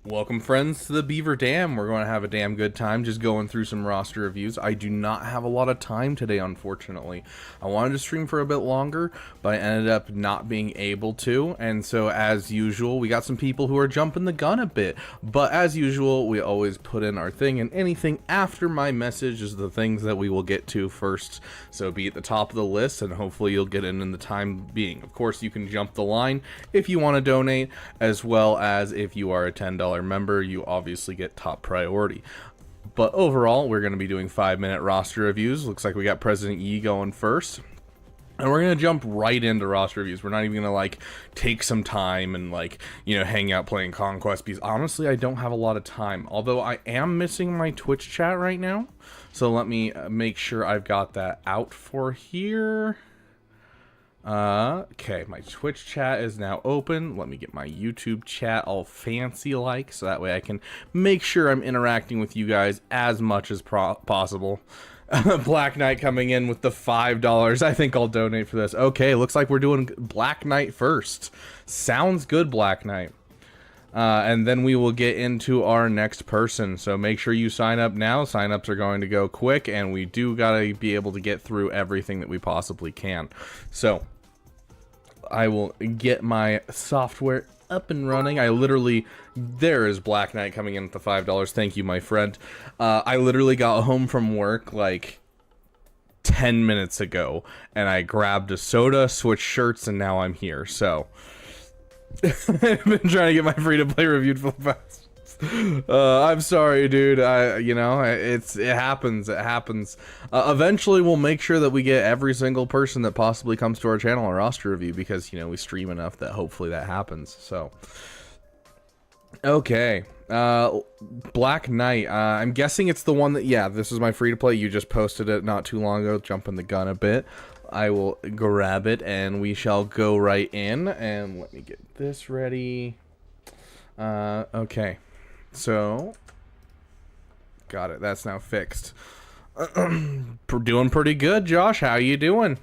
Welcome, friends, to the Beaver Dam. We're going to have a damn good time just going through some roster reviews. I do not have a lot of time today, unfortunately. I wanted to stream for a bit longer, but I ended up not being able to. And so, as usual, we got some people who are jumping the gun a bit. But as usual, we always put in our thing, and anything after my message is the things that we will get to first. So be at the top of the list, and hopefully you'll get in the time being. Of course, you can jump the line if you want to donate, as well as if you are a $10 member, you obviously get top priority. But overall, we're going to be doing 5-minute roster reviews. Looks like we got President Yi going first. And we're going to jump right into roster reviews. We're not even going to, take some time and, hang out playing Conquest, because honestly, I don't have a lot of time. Although I am missing my Twitch chat right now. So let me make sure I've got that out for here. Okay, my Twitch chat is now open. Let me get my YouTube chat all fancy like, so that way I can make sure I'm interacting with you guys as much as possible. Black Knight coming in with the $5. I think I'll donate for this. Okay, looks like we're doing Black Knight first. Sounds good, Black Knight. And then we will get into our next person. So make sure you sign up now. Sign-ups are going to go quick, and we do gotta be able to get through everything that we possibly can. So I will get my software up and running. There is Black Knight coming in with the $5. Thank you, my friend. I literally got home from work 10 minutes ago, and I grabbed a soda, switched shirts, and now I'm here. So I've been trying to get my free-to-play reviewed for the past. I'm sorry, dude. It happens. It happens. Eventually, we'll make sure that we get every single person that possibly comes to our channel a roster review, because we stream enough that hopefully that happens. So, okay. Black Knight. I'm guessing it's the one that. Yeah, this is my free-to-play. You just posted it not too long ago. Jumping the gun a bit. I will grab it, and we shall go right in. And let me get this ready. Okay. So, got it. That's now fixed. Doing pretty good, Josh. How you doing?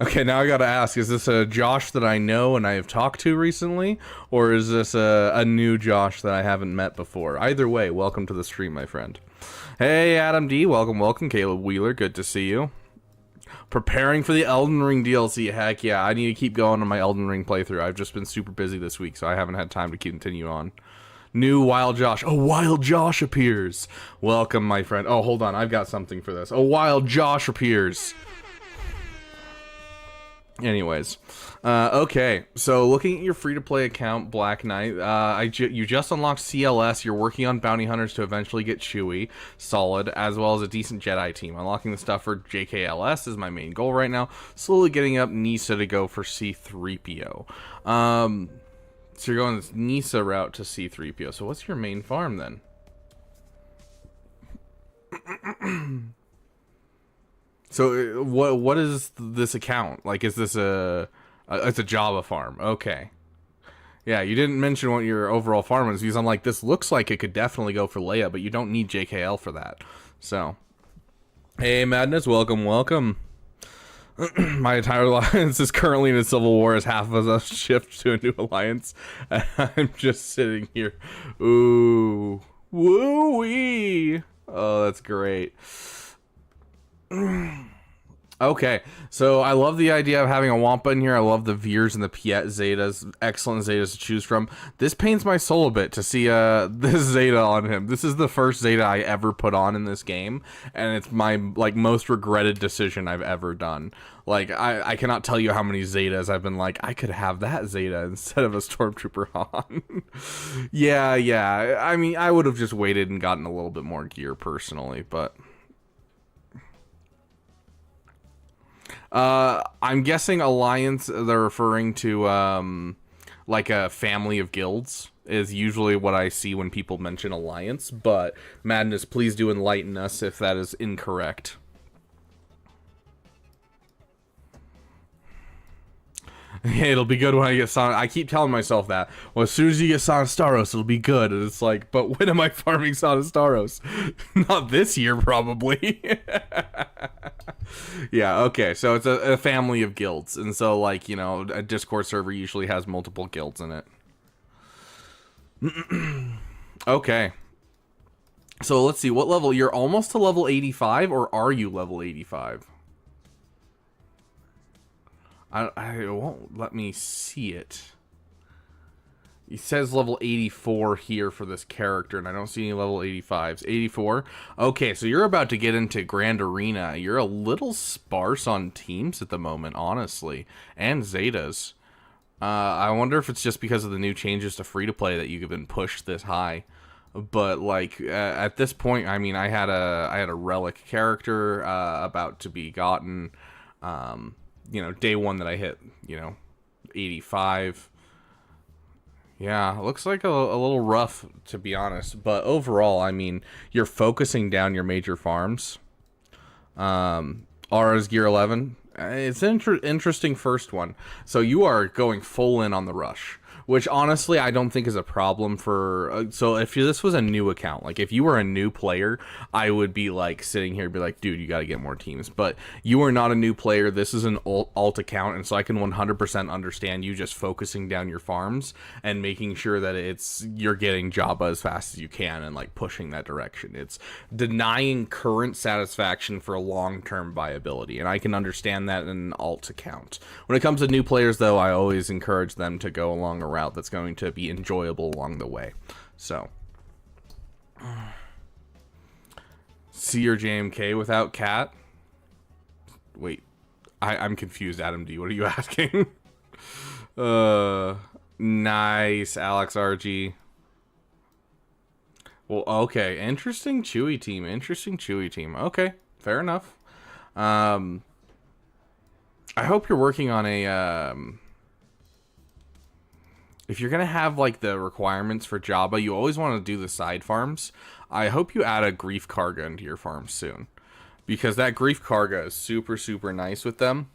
Okay, now I gotta ask, is this a Josh that I know and I have talked to recently? Or is this a new Josh that I haven't met before? Either way, welcome to the stream, my friend. Hey, Adam D. Welcome. Caleb Wheeler, good to see you. Preparing for the Elden Ring DLC. Heck yeah, I need to keep going on my Elden Ring playthrough. I've just been super busy this week, so I haven't had time to continue on. New Wild Josh. Oh, Wild Josh appears. Welcome, my friend. Oh, hold on. I've got something for this. Oh, Wild Josh appears. Anyways, okay, so looking at your free-to-play account, Black Knight, you just unlocked CLS, you're working on bounty hunters to eventually get Chewie, solid, as well as a decent Jedi team. Unlocking the stuff for JKLS is my main goal right now, slowly getting up Nisa to go for C-3PO. So you're going this Nisa route to C-3PO, so what's your main farm then? So what is this account? Is this it's a Java farm? Okay. Yeah, you didn't mention what your overall farm is, because I'm like, this looks like it could definitely go for Leia, but you don't need JKL for that. So, hey Madness, welcome. My entire alliance is currently in a civil war as half of us shift to a new alliance. I'm just sitting here. Ooh. Woo-wee. Oh, that's great. Okay, so I love the idea of having a Wampa in here. I love the Veers and the Piet Zetas. Excellent Zetas to choose from. This pains my soul a bit to see this Zeta on him. This is the first Zeta I ever put on in this game, and it's my most regretted decision I've ever done. I cannot tell you how many Zetas I've been I could have that Zeta instead of a Stormtrooper Han. yeah. I mean, I would have just waited and gotten a little bit more gear personally, but I'm guessing Alliance, they're referring to, a family of guilds is usually what I see when people mention Alliance, but Madness, please do enlighten us if that is incorrect. Hey, it'll be good when I get Son. I keep telling myself that. Well, as soon as you get Sonostaros, it'll be good. And it's but when am I farming Sonostaros? Not this year, probably. Yeah, okay, so it's a family of guilds, and so, a Discord server usually has multiple guilds in it. Okay. So let's see, what level? You're almost to level 85, or are you level 85? I won't let me see it. It says level 84 here for this character, and I don't see any level 85s. 84? Okay, so you're about to get into Grand Arena. You're a little sparse on teams at the moment, honestly. And Zetas. I wonder if it's just because of the new changes to free-to-play that you've been pushed this high. But like at this point, I mean, I had a relic character about to be gotten, you know, day one that I hit, you know, 85. Yeah, it looks like a little rough, to be honest. But overall, I mean, you're focusing down your major farms. Aura's Gear 11. It's an interesting first one. So you are going full in on the rush, which honestly I don't think is a problem for. So if this was a new account, like if you were a new player, I would be like sitting here and be like, dude, you got to get more teams. But you are not a new player. This is an alt account, and so I can 100% understand you just focusing down your farms and making sure that you're getting Jabba as fast as you can and like pushing that direction. It's denying current satisfaction for long-term viability, and I can understand that in an alt account. When it comes to new players, though, I always encourage them to go along a route that's going to be enjoyable along the way. So, see your JMK without cat? Wait, I'm confused, Adam D. What are you asking? Nice, Alex RG. Well, okay, interesting Chewy team. Okay, fair enough. I hope you're working on a, if you're going to have, like, the requirements for Jabba, you always want to do the side farms. I hope you add a Grief Karga into your farm soon, because that Grief Karga is super, super nice with them.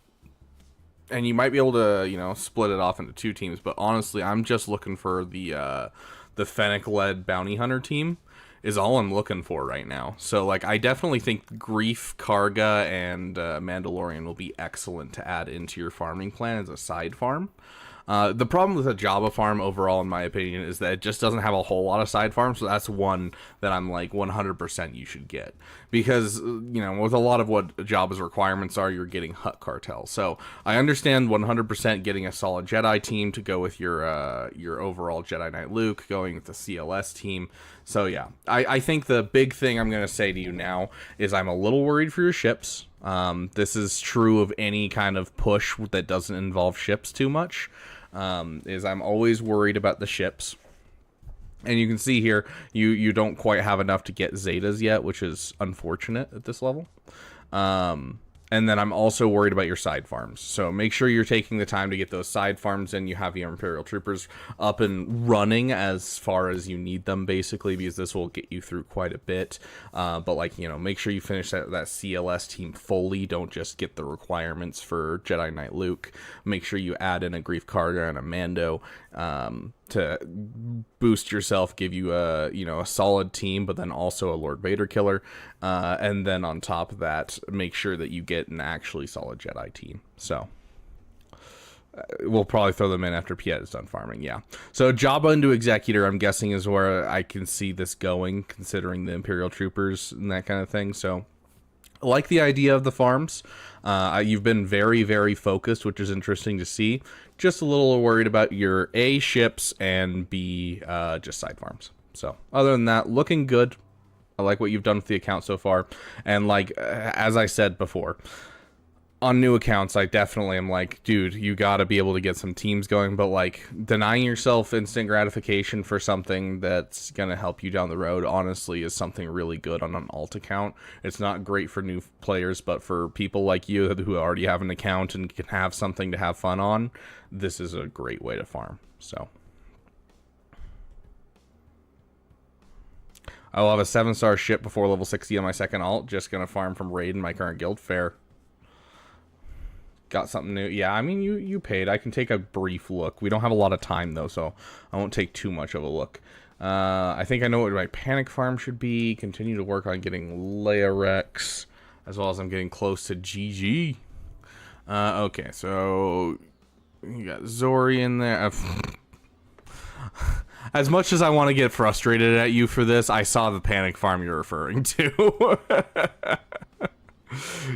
And you might be able to, you know, split it off into two teams, but honestly, I'm just looking for the Fennec-led Bounty Hunter team is all I'm looking for right now. So, like, I definitely think Grief, Karga, and Mandalorian will be excellent to add into your farming plan as a side farm. The problem with a Jabba farm overall, in my opinion, is that it just doesn't have a whole lot of side farms, so that's one that I'm like 100% you should get. Because, you know, with a lot of what Jabba's requirements are, you're getting Hutt Cartel. So I understand 100% getting a solid Jedi team to go with your overall Jedi Knight Luke, going with the CLS team. So yeah, I think the big thing I'm going to say to you now is I'm a little worried for your ships. This is true of any kind of push that doesn't involve ships too much. Is I'm always worried about the ships. And you can see here, you don't quite have enough to get Zetas yet, which is unfortunate at this level. And then I'm also worried about your side farms. So make sure you're taking the time to get those side farms in. You have your Imperial Troopers up and running as far as you need them, basically, because this will get you through quite a bit. But, like, you know, make sure you finish that CLS team fully. Don't just get the requirements for Jedi Knight Luke. Make sure you add in a Grief Karga and a Mando to boost yourself, give you a solid team, but then also a Lord Vader killer, and then on top of that, make sure that you get an actually solid Jedi team. So we'll probably throw them in after Piet is done farming. Yeah. So Jabba into Executor, I'm guessing, is where I can see this going, considering the Imperial Troopers and that kind of thing. So I like the idea of the farms. You've been very, very focused, which is interesting to see. Just a little worried about your A, ships, and B, just side farms. So other than that, looking good. I like what you've done with the account so far. And like, as I said before, on new accounts, I definitely am like, dude, you got to be able to get some teams going, but like denying yourself instant gratification for something that's going to help you down the road, honestly, is something really good on an alt account. It's not great for new players, but for people like you who already have an account and can have something to have fun on, this is a great way to farm. So I will have a 7-star ship before level 60 on my second alt. Just going to farm from raid in my current guild. Fair. Got something new. Yeah, I mean, you paid. I can take a brief look. We don't have a lot of time, though, so I won't take too much of a look. I think I know what my panic farm should be. Continue to work on getting Leia Rex, as well as I'm getting close to GG. Okay, so you got Zori in there. As much as I want to get frustrated at you for this, I saw the panic farm you're referring to.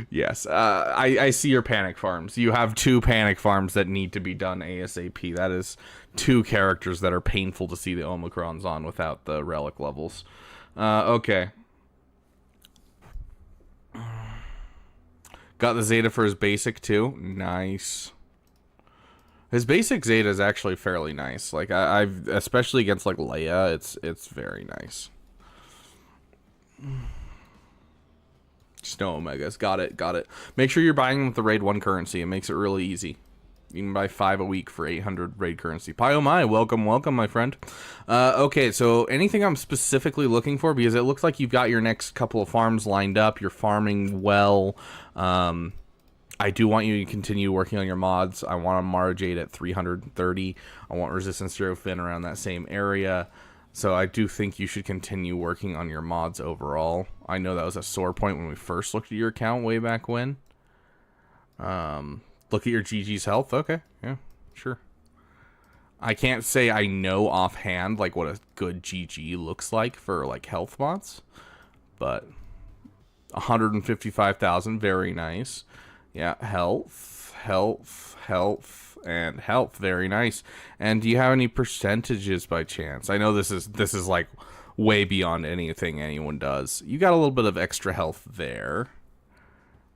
Yes, I see your panic farms. You have 2 panic farms that need to be done ASAP. That is 2 characters that are painful to see the Omicrons on without the relic levels. Okay. Got the Zeta for his basic too. Nice. His basic Zeta is actually fairly nice. Like I've especially against like Leia, it's very nice. Snow Omegas. Got it. Make sure you're buying them with the Raid 1 currency. It makes it really easy. You can buy 5 a week for 800 Raid currency. Pyomai, welcome, my friend. Okay, so anything I'm specifically looking for, because it looks like you've got your next couple of farms lined up. You're farming well. I do want you to continue working on your mods. I want a Mara Jade at 330. I want Resistance Zero Fin around that same area. So I do think you should continue working on your mods overall. I know that was a sore point when we first looked at your account way back when. Look at your GG's health. Okay, yeah, sure. I can't say I know offhand like what a good GG looks like for like health mods, but 155,000, very nice. Yeah, health, and health, very nice. And do you have any percentages by chance? I know this is like way beyond anything anyone does. You got a little bit of extra health there.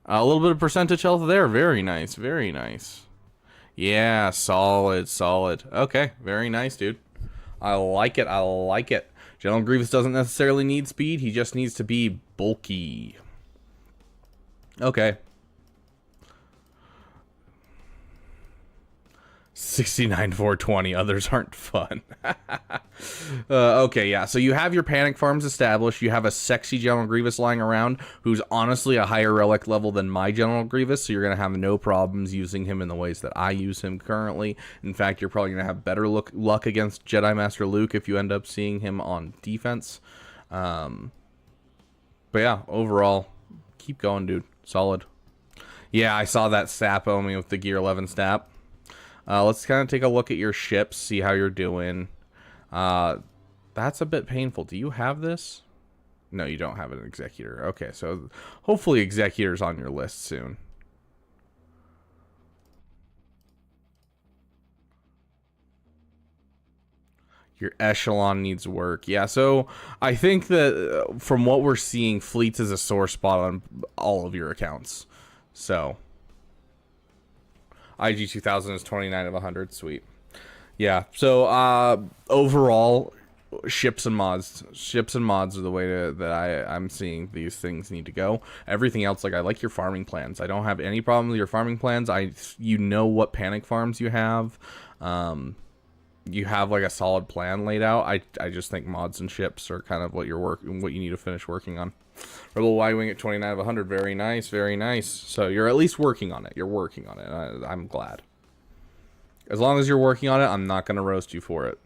A little bit of percentage health there. Very nice. Yeah, solid. Okay, very nice, dude. I like it. General Grievous doesn't necessarily need speed. He just needs to be bulky. Okay. 69,420. Others aren't fun. Okay, yeah. So you have your panic farms established. You have a sexy General Grievous lying around who's honestly a higher relic level than my General Grievous. So you're going to have no problems using him in the ways that I use him currently. In fact, you're probably going to have better luck against Jedi Master Luke if you end up seeing him on defense. But yeah, overall, keep going, dude. Solid. Yeah, I saw that sap Omi with the Gear 11 stat. Let's kind of take a look at your ships, see how you're doing. That's a bit painful. Do you have this? No, you don't have an Executor. Okay, so hopefully Executor's on your list soon. Your Echelon needs work. Yeah, so I think that from what we're seeing, Fleets is a sore spot on all of your accounts. So IG 2000 is 29 of 100. Sweet. Yeah. So overall, ships and mods are the way that I'm seeing these things need to go. Everything else, like I like your farming plans. I don't have any problem with your farming plans. You know what panic farms you have. You have like a solid plan laid out. I just think mods and ships are kind of what you need to finish working on. Rebel Y-Wing at 29 of 100. Very nice, very nice. So you're at least working on it. You're working on it. I'm glad. As long as you're working on it, I'm not going to roast you for it.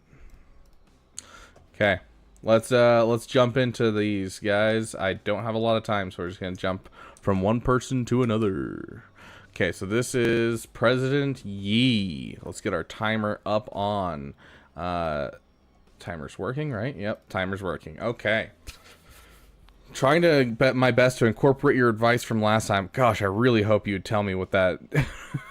Okay. Let's jump into these guys. I don't have a lot of time, so we're just going to jump from one person to another. Okay, so this is President Yi. Let's get our timer up on. Timer's working, right? Yep, timer's working. Okay. Trying to bet my best to incorporate your advice from last time. Gosh, I really hope you'd tell me what that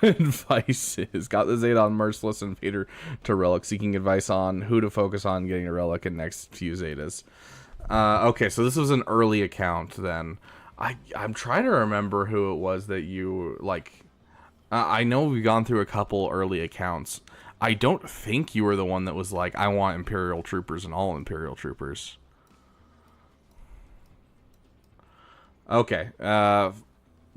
advice is. Got the Zeta Merciless and Vader to Relic. Seeking advice on who to focus on getting a Relic in next few Zetas. Okay, so this was an early account then. I'm trying to remember who it was that you, like... I know we've gone through a couple early accounts. I don't think you were the one that was like, I want Imperial Troopers and all Imperial Troopers. Okay,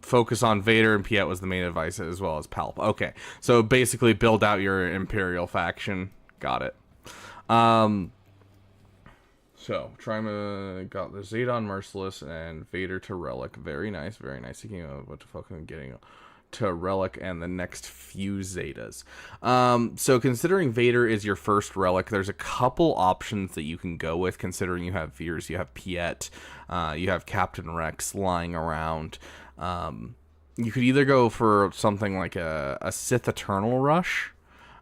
focus on Vader and Piet was the main advice, as well as Palp. Okay, so basically build out your Imperial faction. Got it. So, got the Zeta Merciless and Vader to Relic. Very nice, very nice. Thinking of what the fuck I'm getting to Relic and the next few Zetas. So considering Vader is your first Relic, there's a couple options that you can go with, considering you have Veers, you have Piet, you have Captain Rex lying around. You could either go for something like a Sith Eternal Rush,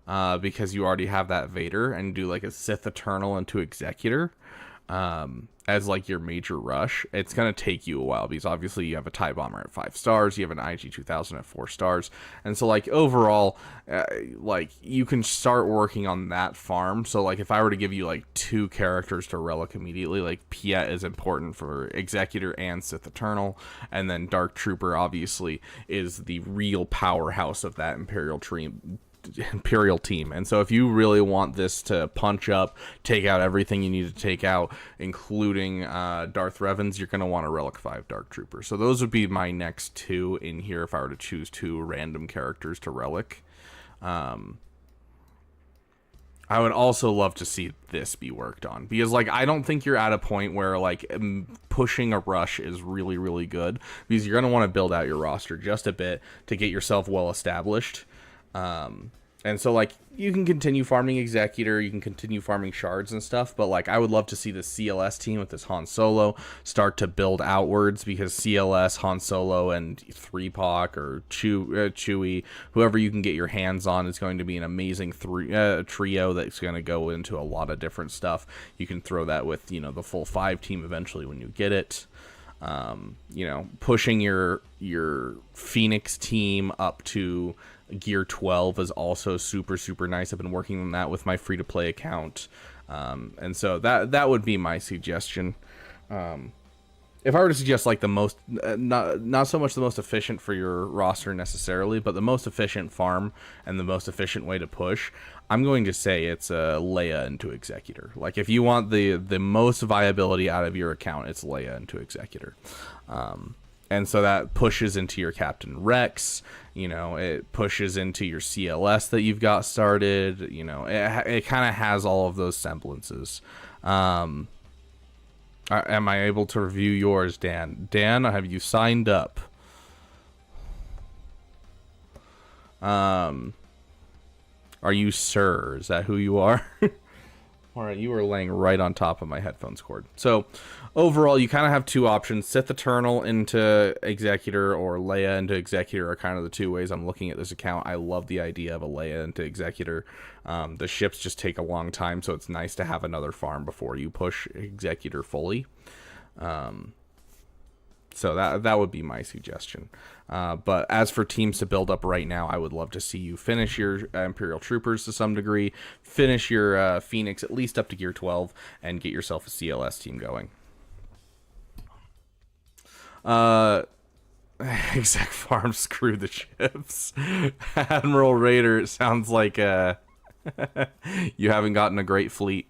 because you already have that Vader, and do like a Sith Eternal into Executor as like your major rush. It's going to take you a while because obviously you have a TIE Bomber at 5 stars, you have an IG-2000 at 4 stars, and so like overall like you can start working on that farm. So like if I were to give you like 2 characters to relic immediately, like Piet is important for Executor and Sith Eternal, and then Dark Trooper obviously is the real powerhouse of that Imperial team. And so if you really want this to punch up, take out everything you need to take out, including Darth Revan's, you're going to want a Relic 5 Dark Trooper. So those would be my next 2 in here if I were to choose 2 random characters to relic. I would also love to see this be worked on, because like I don't think you're at a point where like pushing a rush is really, really good, because you're going to want to build out your roster just a bit to get yourself well established. And so like you can continue farming Executor, you can continue farming shards and stuff, but like I would love to see the CLS team with this Han Solo start to build outwards, because CLS, Han Solo, and 3POC or Chewie, whoever you can get your hands on, is going to be an amazing trio that's going to go into a lot of different stuff. You can throw that with, you know, the full 5 team eventually when you get it. You know, pushing your Phoenix team up to Gear 12 is also super, super nice. I've been working on that with my free-to-play account, and so that would be my suggestion. If I were to suggest like the most, not so much the most efficient for your roster necessarily, but the most efficient farm and the most efficient way to push, I'm going to say it's Leia into Executor. Like if you want the most viability out of your account, it's Leia into Executor. And so that pushes into your Captain Rex, you know, it pushes into your CLS that you've got started, you know, it kind of has all of those semblances. Am I able to review yours, Dan? Dan, have you signed up? Are you Sir? Is that who you are? All right, you are laying right on top of my headphones cord. So overall, you kind of have 2 options. Sith Eternal into Executor or Leia into Executor are kind of the 2 ways I'm looking at this account. I love the idea of a Leia into Executor. The ships just take a long time, so it's nice to have another farm before you push Executor fully. So that would be my suggestion. But as for teams to build up right now, I would love to see you finish your Imperial Troopers to some degree, finish your Phoenix at least up to Gear 12, and get yourself a CLS team going. Exec Farm, screw the ships. Admiral Raider, it sounds like you haven't gotten a great fleet.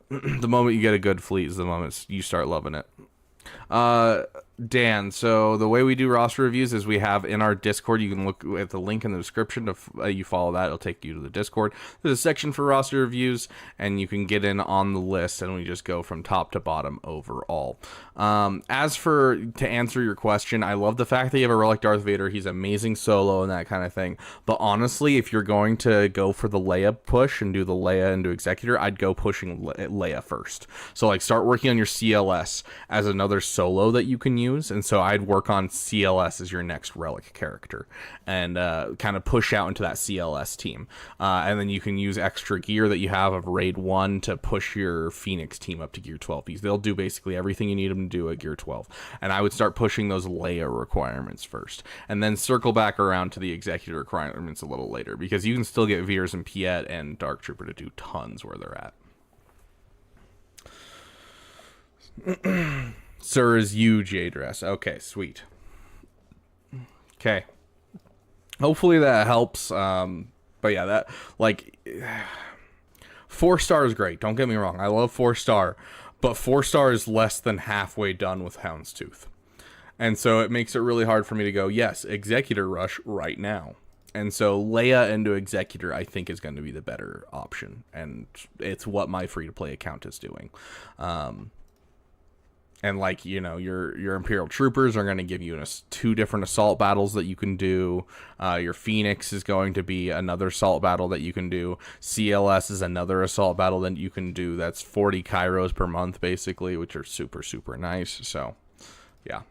The moment you get a good fleet is the moment you start loving it. Dan, so the way we do roster reviews is we have in our Discord, you can look at the link in the description. You follow that, it'll take you to the Discord. There's a section for roster reviews, and you can get in on the list, and we just go from top to bottom overall. As for, to answer your question, I love the fact that you have a Relic Darth Vader. He's amazing solo and that kind of thing. But honestly, if you're going to go for the Leia push and do the Leia into Executor, I'd go pushing Leia first. So like start working on your CLS as another solo that you can use. And so I'd work on CLS as your next Relic character and kind of push out into that CLS team. And then you can use extra gear that you have of Raid 1 to push your Phoenix team up to Gear 12. Because they'll do basically everything you need them to do at Gear 12. And I would start pushing those Leia requirements first. And then circle back around to the Executor requirements a little later. Because you can still get Veers and Piet and Dark Trooper to do tons where they're at. Sir is you, J-Dress. Okay, sweet. Okay. Hopefully that helps. But yeah, that, like, 4-star is great. Don't get me wrong. I love 4-star. But 4-star is less than halfway done with Houndstooth. And so it makes it really hard for me to go, yes, Executor Rush right now. And so Leia into Executor, I think, is going to be the better option. And it's what my free-to-play account is doing. And like, you know, your Imperial Troopers are going to give you 2 different assault battles that you can do. Your Phoenix is going to be another assault battle that you can do. CLS is another assault battle that you can do. That's 40 Kairos per month, basically, which are super, super nice. So, yeah.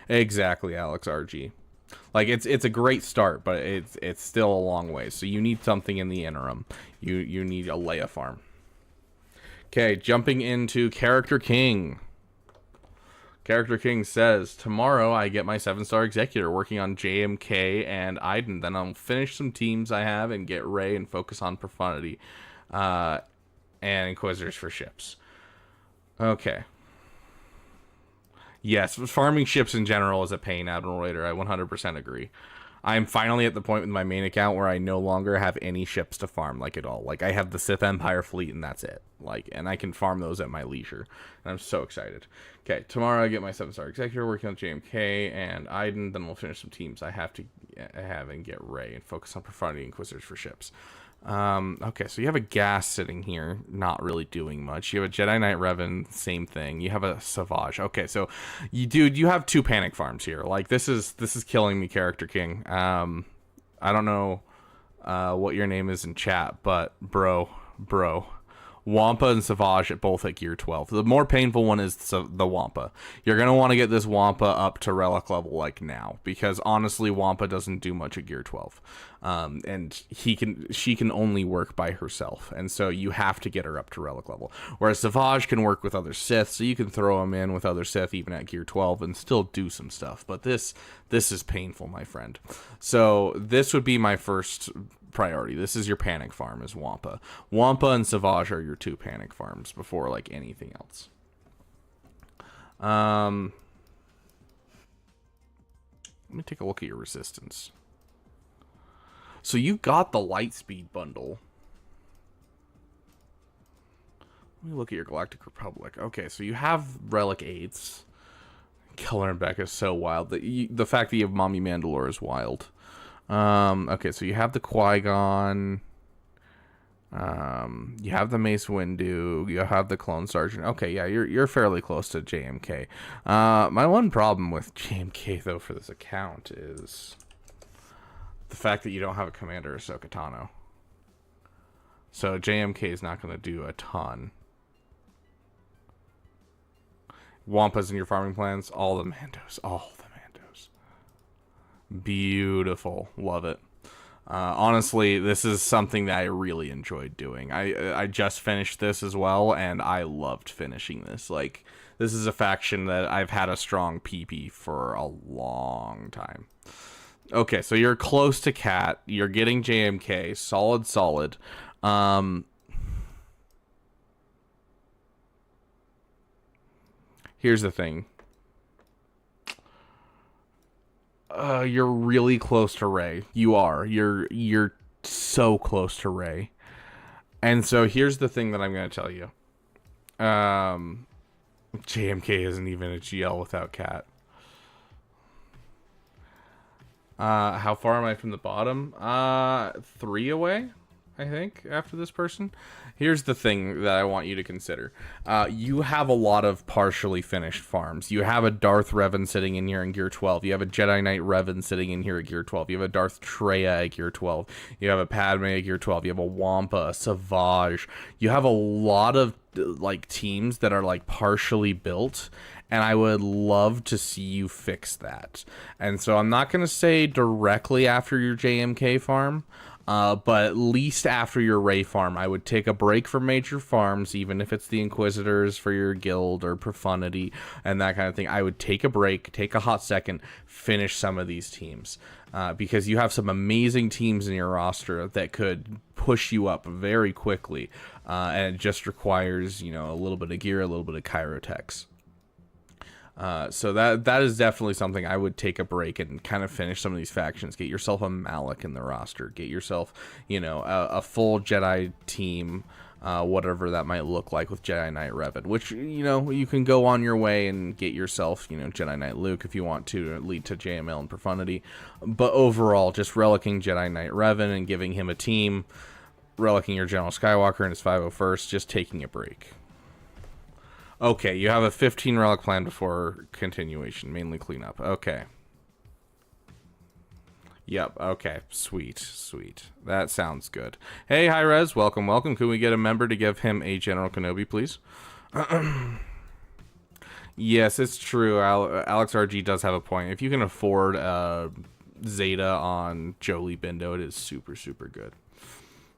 Exactly, Alex RG. Like, it's a great start, but it's still a long way. So you need something in the interim. You need a Leia farm. Okay, jumping into Character King. Character King says, tomorrow I get my 7-star Executor working on JMK and Iden. Then I'll finish some teams I have and get Rey and focus on Profundity and Inquisitors for ships. Okay. Yes, farming ships in general is a pain, Admiral Raider. I 100% agree. I'm finally at the point with my main account where I no longer have any ships to farm, like, at all. Like, I have the Sith Empire fleet, and that's it. Like, and I can farm those at my leisure. And I'm so excited. Okay, tomorrow I get my 7-star Executor working on JMK and Iden. Then we'll finish some teams I have and get Rey and focus on Profundity Inquisitors for ships. Okay, so you have a gas sitting here, not really doing much. You have a Jedi Knight Revan, same thing. You have a Savage. Okay, so you have 2 panic farms here. Like, this is killing me, Character King. I don't know what your name is in chat, but bro, Wampa and Savage at both at gear 12. The more painful one is the Wampa. You're going to want to get this Wampa up to relic level like now, because honestly Wampa doesn't do much at gear 12. And she can only work by herself, and so you have to get her up to relic level. Whereas Savage can work with other Sith, so you can throw him in with other Sith even at gear 12 and still do some stuff. But this is painful, my friend. So this would be my first priority. This is your panic farm, is Wampa. Wampa and Savage are your 2 panic farms before like anything else. Let me take a look at your resistance. So you got the Lightspeed bundle. Let me look at your Galactic Republic. Okay, so you have Relic 8s. Keller and Beck is so wild. The fact that you have Mommy Mandalore is wild. Okay, so you have the Qui-Gon. You have the Mace Windu. You have the Clone Sergeant. Okay, yeah, you're fairly close to JMK. My one problem with JMK, though, for this account is the fact that you don't have a Commander Ahsoka Tano. So JMK is not going to do a ton. Wampas in your farming plans, all the Mandos. Beautiful. Love it. Honestly, this is something that I really enjoyed doing. I just finished this as well, and I loved finishing this. Like, this is a faction that I've had a strong PP for a long time. Okay, so you're close to Cat. You're getting JMK. Solid. Here's the thing. You're really close to Rey. You are. You're so close to Rey. And so here's the thing that I'm going to tell you. JMK isn't even a GL without Cat. How far am I from the bottom? 3 away, I think, after this person. Here's the thing that I want you to consider. You have a lot of partially finished farms. You have a Darth Revan sitting in here in gear 12. You have a Jedi Knight Revan sitting in here at gear 12. You have a Darth Traya at gear 12. You have a Padme at gear 12. You have a Wampa, a Savage. You have a lot of like teams that are like partially built, and I would love to see you fix that. And so I'm not going to say directly after your JMK farm, but at least after your Rey farm, I would take a break from major farms, even if it's the Inquisitors for your guild or Profundity and that kind of thing. I would take a break, take a hot second, finish some of these teams, because you have some amazing teams in your roster that could push you up very quickly, and it just requires, you know, a little bit of gear, a little bit of Chirotex. So that is definitely something I would take a break and kind of finish some of these factions. Get yourself a Malak in the roster. Get yourself, you know, a full Jedi team, whatever that might look like with Jedi Knight Revan. Which, you know, you can go on your way and get yourself, you know, Jedi Knight Luke if you want to lead to JML and Profundity. But overall, just relicking Jedi Knight Revan and giving him a team, relicking your General Skywalker and his 501st, just taking a break. Okay, you have a 15 relic plan before continuation, mainly cleanup. Okay. Yep, okay. Sweet. That sounds good. Hey, hi Rez, welcome. Can we get a member to give him a General Kenobi, please? Yes, it's true. Alex RG does have a point. If you can afford Zeta on Jolie Bindo. It is super, super good.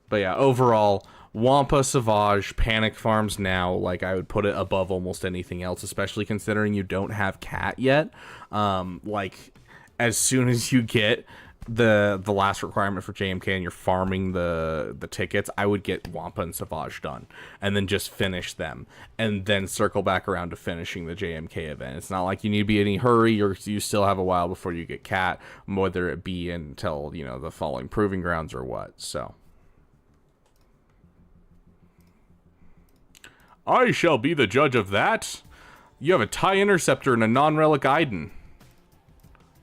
But yeah, overall, Wampa, Savage, Panic Farms now, like, I would put it above almost anything else, especially considering you don't have Cat yet. Like, as soon as you get the last requirement for JMK and you're farming the tickets, I would get Wampa and Savage done, and then just finish them, and then circle back around to finishing the JMK event. It's not like you need to be in any hurry. You still have a while before you get Cat, whether it be until, you know, the following Proving Grounds or what, so... I shall be the judge of that. You have a TIE Interceptor and a non-relic Iden.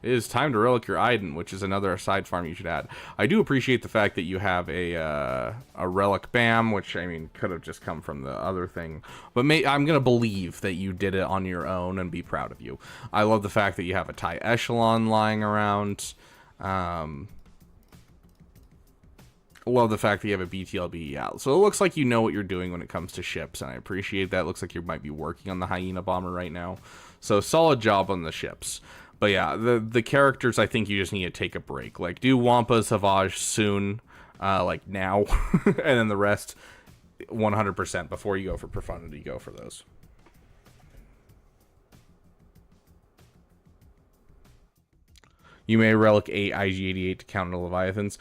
It is time to relic your Iden, which is another side farm you should add. I do appreciate the fact that you have a relic BAM, which, I mean, could have just come from the other thing. But I'm going to believe that you did it on your own and be proud of you. I love the fact that you have a TIE Echelon lying around. Love the fact that you have a BTLB out. So it looks like you know what you're doing when it comes to ships, and I appreciate that. It looks like you might be working on the Hyena Bomber right now. So solid job on the ships. But yeah, the characters, I think you just need to take a break. Like, do Wampa, Savage soon, like now, and then the rest 100% before you go for Profundity, go for those. You may relic 8 IG-88 to counter Leviathans.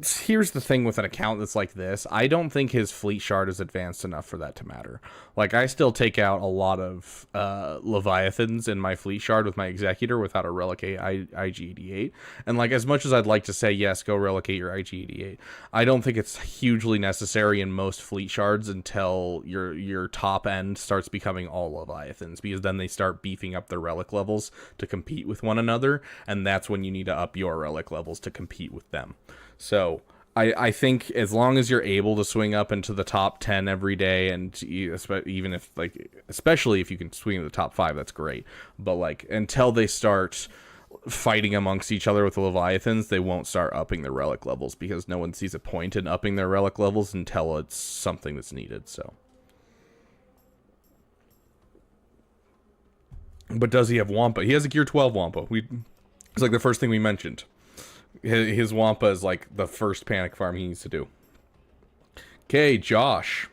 Here's the thing with an account that's like this. I don't think his fleet shard is advanced enough for that to matter. Like, I still take out a lot of Leviathans in my fleet shard with my Executor without a relic IG-88. And, like, as much as I'd like to say, yes, go relicate your IG-88, I don't think it's hugely necessary in most fleet shards until your top end starts becoming all Leviathans, because then they start beefing up their relic levels to compete with one another, and that's when you need to up your relic levels to compete with them. So I think as long as you're able to swing up into the top 10 every day, and even if, like, especially if you can swing in the top 5, that's great. But, like, until they start fighting amongst each other with the Leviathans, they won't start upping their relic levels, because no one sees a point in upping their relic levels until it's something that's needed. So, but does he have Wampa? He has a Gear 12 Wampa. It's like the first thing we mentioned. His Wampa is like the first panic farm he needs to do. Okay, Josh.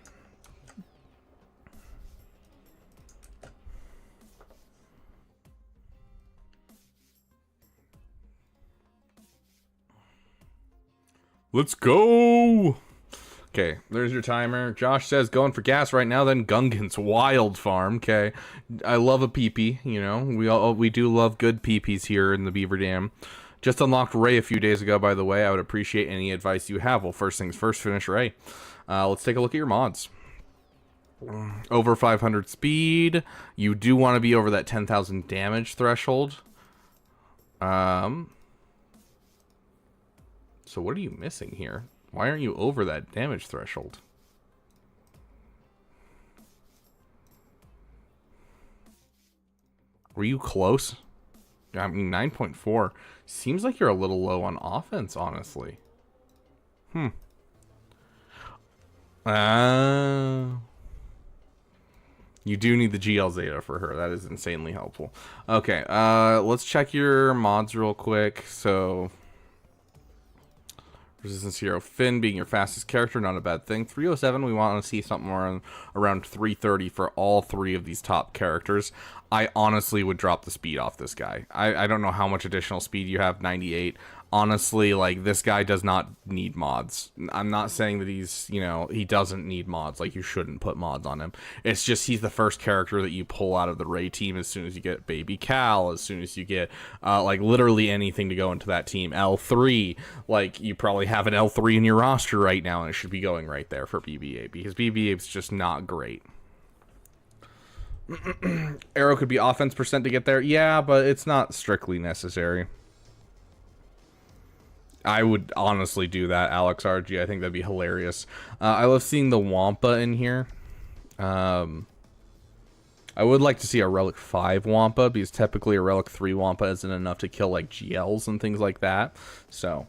Let's go. Okay, there's your timer. Josh says going for gas right now, then Gungan's Wild Farm. Okay, I love a PP, you know. We do love good PPs here in the Beaver Dam. Just unlocked Ray a few days ago, by the way. I would appreciate any advice you have. Well, first things first, finish Ray. Let's take a look at your mods. Over 500 speed. You do want to be over that 10,000 damage threshold. So what are you missing here? Why aren't you over that damage threshold? Were you close? I mean, 9.4. Seems like you're a little low on offense, honestly. You do need the GL Zeta for her. That is insanely helpful. Okay, let's check your mods real quick. So, Resistance Hero Finn being your fastest character, not a bad thing. 307, we want to see something around 330 for all 3 of these top characters. I honestly would drop the speed off this guy. I don't know how much additional speed you have, 98. Honestly, like, this guy does not need mods. I'm not saying that he's, you know, he doesn't need mods. Like, you shouldn't put mods on him. It's just he's the first character that you pull out of the Ray team as soon as you get Baby Cal, as soon as you get, like, literally anything to go into that team. L3, like, you probably have an L3 in your roster right now, and it should be going right there for BB-8, because BB-8 is just not great. Arrow could be offense percent to get there. Yeah, but it's not strictly necessary. I would honestly do that, Alex RG. I think that'd be hilarious. I love seeing the Wampa in here. I would like to see a Relic 5 Wampa, because typically a Relic 3 Wampa isn't enough to kill, like, GLs and things like that. So,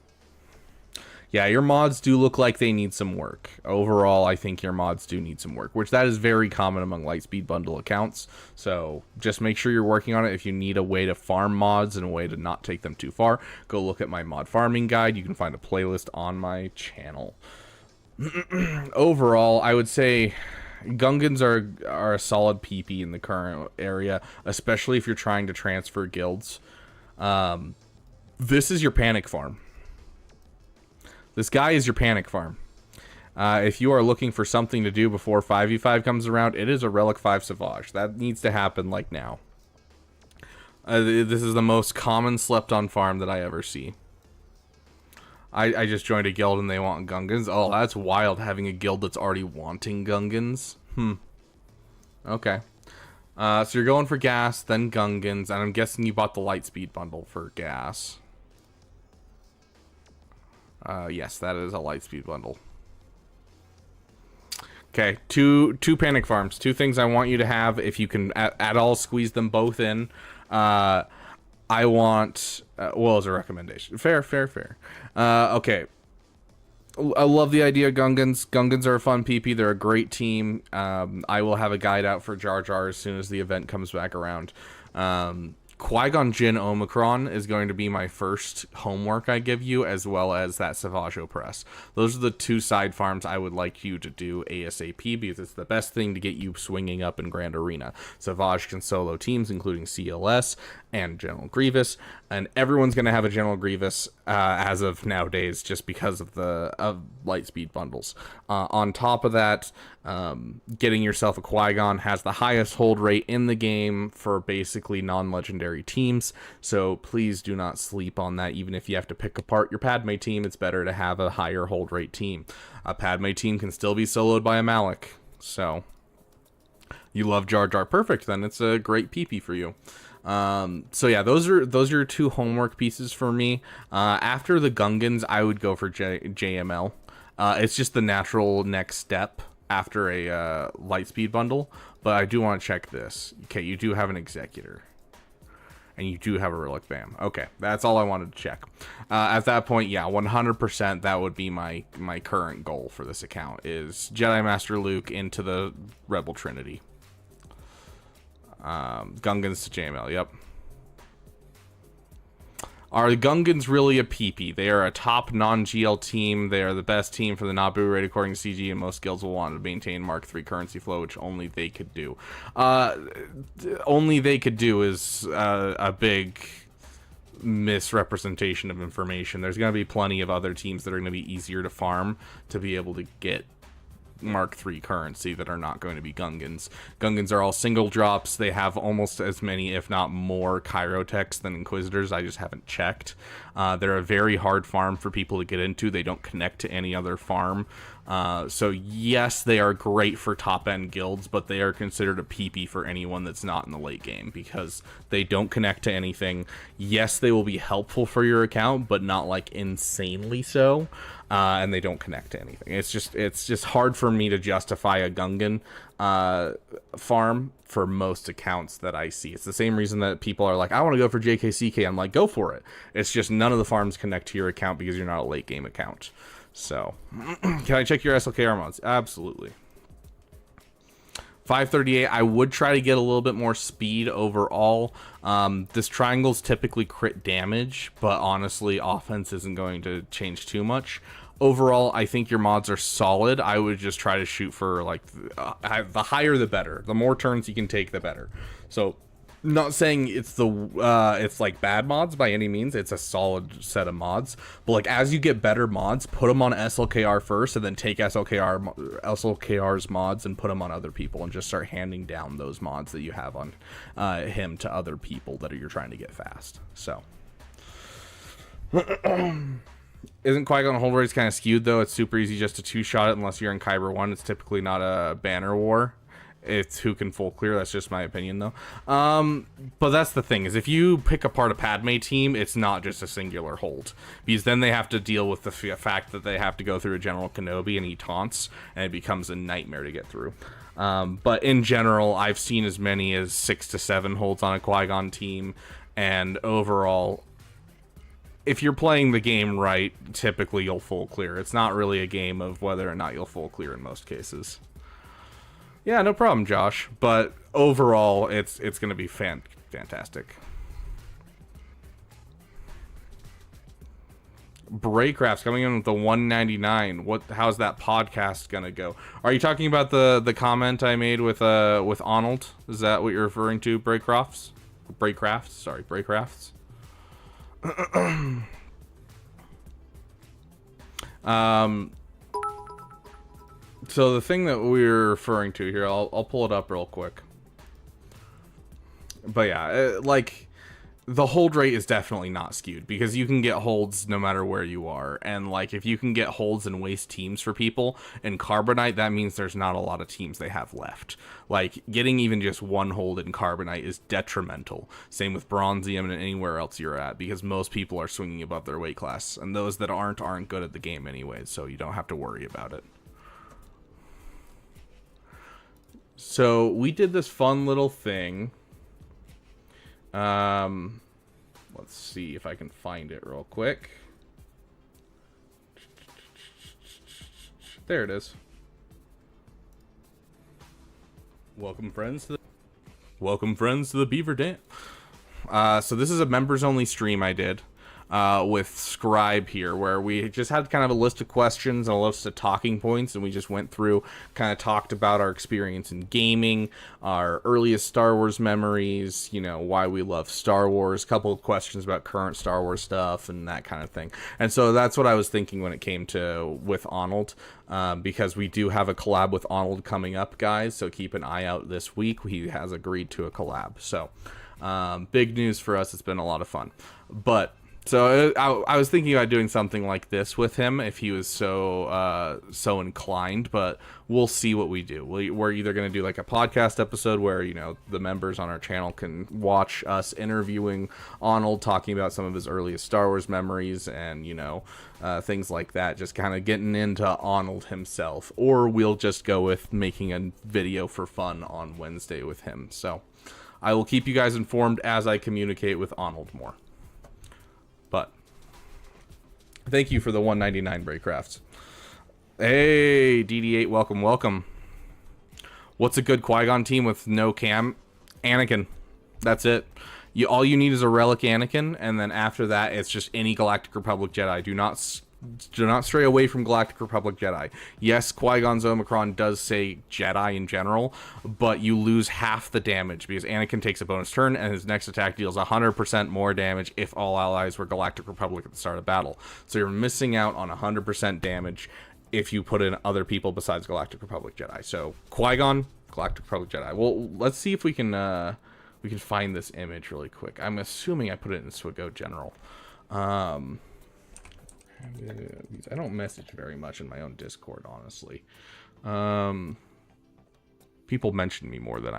Yeah, your mods do look like they need some work. Overall, I think your mods do need some work, which that is very common among Lightspeed Bundle accounts. So just make sure you're working on it. If you need a way to farm mods and a way to not take them too far, go look at my mod farming guide. You can find a playlist on my channel. Overall, I would say Gungans are a solid PP in the current area, especially if you're trying to transfer guilds. This is your panic farm. This guy is your panic farm. If you are looking for something to do before 5v5 comes around, it is a Relic 5 Savage. That needs to happen like now. This is the most common slept on farm that I ever see. I just joined a guild and they want Gungans. Oh, that's wild, having a guild that's already wanting Gungans. Okay. So you're going for gas, then Gungans, and I'm guessing you bought the Lightspeed bundle for gas. Yes, that is a Lightspeed bundle. Okay, two panic farms. Two things I want you to have, if you can at all squeeze them both in. I want, well, as a recommendation. Fair. Okay. I love the idea of Gungans. Gungans are a fun PP. They're a great team. I will have a guide out for Jar Jar as soon as the event comes back around. Qui-Gon Jinn Omicron is going to be my first homework I give you, as well as that Savage Opress. Those are the two side farms I would like you to do ASAP, because it's the best thing to get you swinging up in Grand Arena. Savage can solo teams, including CLS and General Grievous, and everyone's going to have a General Grievous as of nowadays, just because of the Lightspeed bundles. On top of that, getting yourself a Qui-Gon has the highest hold rate in the game for basically non-legendary teams, so please do not sleep on that. Even if you have to pick apart your Padme team, it's better to have a higher hold rate team. A Padme team can still be soloed by a Malik, so you love Jar Jar, perfect, then it's a great PP for you. So yeah, those are two homework pieces for me. After the Gungans, I would go for JML. It's just the natural next step after a Lightspeed bundle, but I do want to check this. Okay, you do have an Executor, and you do have a Relic Bam. Okay, that's all I wanted to check. At that point, yeah, 100% that would be my current goal for this account, is Jedi Master Luke into the Rebel Trinity. Gungans to JML, yep. Are the Gungans really a PP? They are a top non-GL team. They are the best team for the Naboo raid according to CG, and most guilds will want to maintain Mark III currency flow, which only they could do. Only they could do is a big misrepresentation of information. There's going to be plenty of other teams that are going to be easier to farm to be able to get Mark III currency that are not going to be Gungans. Gungans are all single drops. They have almost as many, if not more, Chirotechs than Inquisitors. I just haven't checked. They're a very hard farm for people to get into. They don't connect to any other farm. So yes, they are great for top-end guilds, but they are considered a PP for anyone that's not in the late game, because they don't connect to anything. Yes, they will be helpful for your account, but not like insanely so. And they don't connect to anything. It's just hard for me to justify a Gungan farm for most accounts that I see. It's the same reason that people are like, I want to go for JKCK. I'm like, go for it. It's just none of the farms connect to your account because you're not a late game account. So, can I check your SLKR mods? Absolutely. 538, I would try to get a little bit more speed overall. This triangle's typically crit damage, but honestly, offense isn't going to change too much. Overall, I think your mods are solid. I would just try to shoot for, like, the higher the better. The more turns you can take, the better. So, not saying it's it's like bad mods by any means. It's a solid set of mods, but like as you get better mods, put them on SLKR first, and then take SLKR's mods and put them on other people, and just start handing down those mods that you have on him to other people that you're trying to get fast. So isn't Qui-Gon hold rates kind of skewed though? It's super easy just to two-shot it unless you're in Kyber 1. It's typically not a banner war. It's who can full clear. That's just my opinion, though. But that's the thing, is if you pick apart a Padme team, it's not just a singular hold. Because then they have to deal with the fact that they have to go through a General Kenobi and he taunts, and it becomes a nightmare to get through. But in general, I've seen as many as 6 to 7 holds on a Qui-Gon team, and overall, if you're playing the game right, typically you'll full clear. It's not really a game of whether or not you'll full clear in most cases. Yeah, no problem, Josh. But overall, it's going to be fantastic. Braycraft's coming in with the 199. How's that podcast gonna go? Are you talking about the comment I made with Arnold? Is that what you're referring to, Braycrafts? Sorry, Braycrafts. So the thing that we're referring to here, I'll pull it up real quick. But yeah, like, the hold rate is definitely not skewed, because you can get holds no matter where you are. And, like, if you can get holds and waste teams for people in Carbonite, that means there's not a lot of teams they have left. Like, getting even just one hold in Carbonite is detrimental. Same with Bronzium and anywhere else you're at, because most people are swinging above their weight class. And those that aren't good at the game anyways, so you don't have to worry about it. So, we did this fun little thing. Let's see if I can find it real quick. There it is. Welcome friends to the Beaver Dam. So this is a members only stream I did with Scribe here, where we just had kind of a list of questions and a list of talking points, and we just went through, kind of talked about our experience in gaming, our earliest Star Wars memories, you know, why we love Star Wars, a couple of questions about current Star Wars stuff and that kind of thing. And so that's what I was thinking when it came to with Arnold, because we do have a collab with Arnold coming up, guys, so keep an eye out this week. He has agreed to a collab, so big news for us. It's been a lot of fun. But so I was thinking about doing something like this with him if he was so inclined, but we'll see what we do. We're either going to do like a podcast episode where, you know, the members on our channel can watch us interviewing Arnold, talking about some of his earliest Star Wars memories and, you know, things like that, just kind of getting into Arnold himself, or we'll just go with making a video for fun on Wednesday with him. So I will keep you guys informed as I communicate with Arnold more. But thank you for the 199 Braycrafts. Hey, DD8, welcome. What's a good Qui-Gon team with no cam? Anakin. That's it. All you need is a relic Anakin, and then after that, it's just any Galactic Republic Jedi. Do not stray away from Galactic Republic Jedi. Yes, Qui-Gon's Omicron does say Jedi in general, but you lose half the damage because Anakin takes a bonus turn and his next attack deals 100% more damage if all allies were Galactic Republic at the start of battle. So you're missing out on 100% damage if you put in other people besides Galactic Republic Jedi. So Qui-Gon, Galactic Republic Jedi. Well, let's see if we can find this image really quick. I'm assuming I put it in Swigo General. I don't message very much in my own Discord, honestly. People mention me more than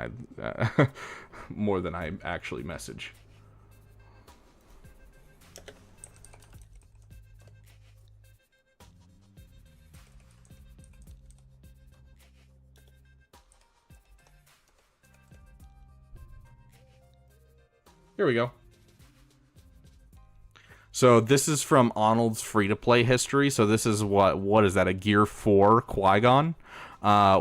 I actually message. Here we go. So this is from Arnold's free-to-play history. So this is what is that, a Gear 4 Qui-Gon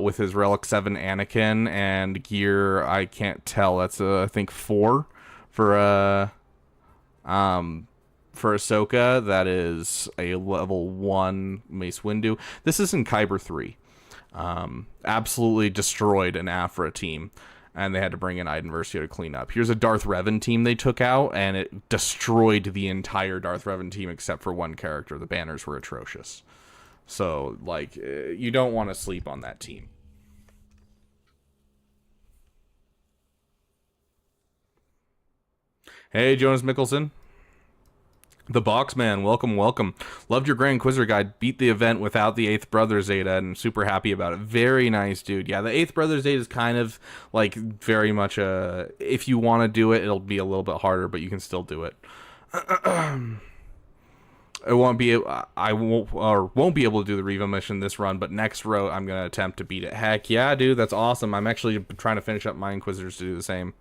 with his Relic 7 Anakin, and Gear, I can't tell, that's I think 4 for Ahsoka. That is a level 1 Mace Windu. This is in Kyber 3. Absolutely destroyed an Afra team, and they had to bring in Iden Versio to clean up. Here's a Darth Revan team they took out, and it destroyed the entire Darth Revan team except for one character. The banners were atrocious. So, like, you don't want to sleep on that team. Hey, Jonas Mickelson. The Boxman, welcome. Loved your Grand Inquisitor guide. Beat the event without the 8th Brother Zeta, and super happy about it. Very nice, dude. Yeah, the 8th Brother Zeta is kind of, like, very much a... If you want to do it, it'll be a little bit harder, but you can still do it. I won't be able to do the Reva mission this run, but next row, I'm going to attempt to beat it. Heck yeah, dude, that's awesome. I'm actually trying to finish up my Inquisitors to do the same.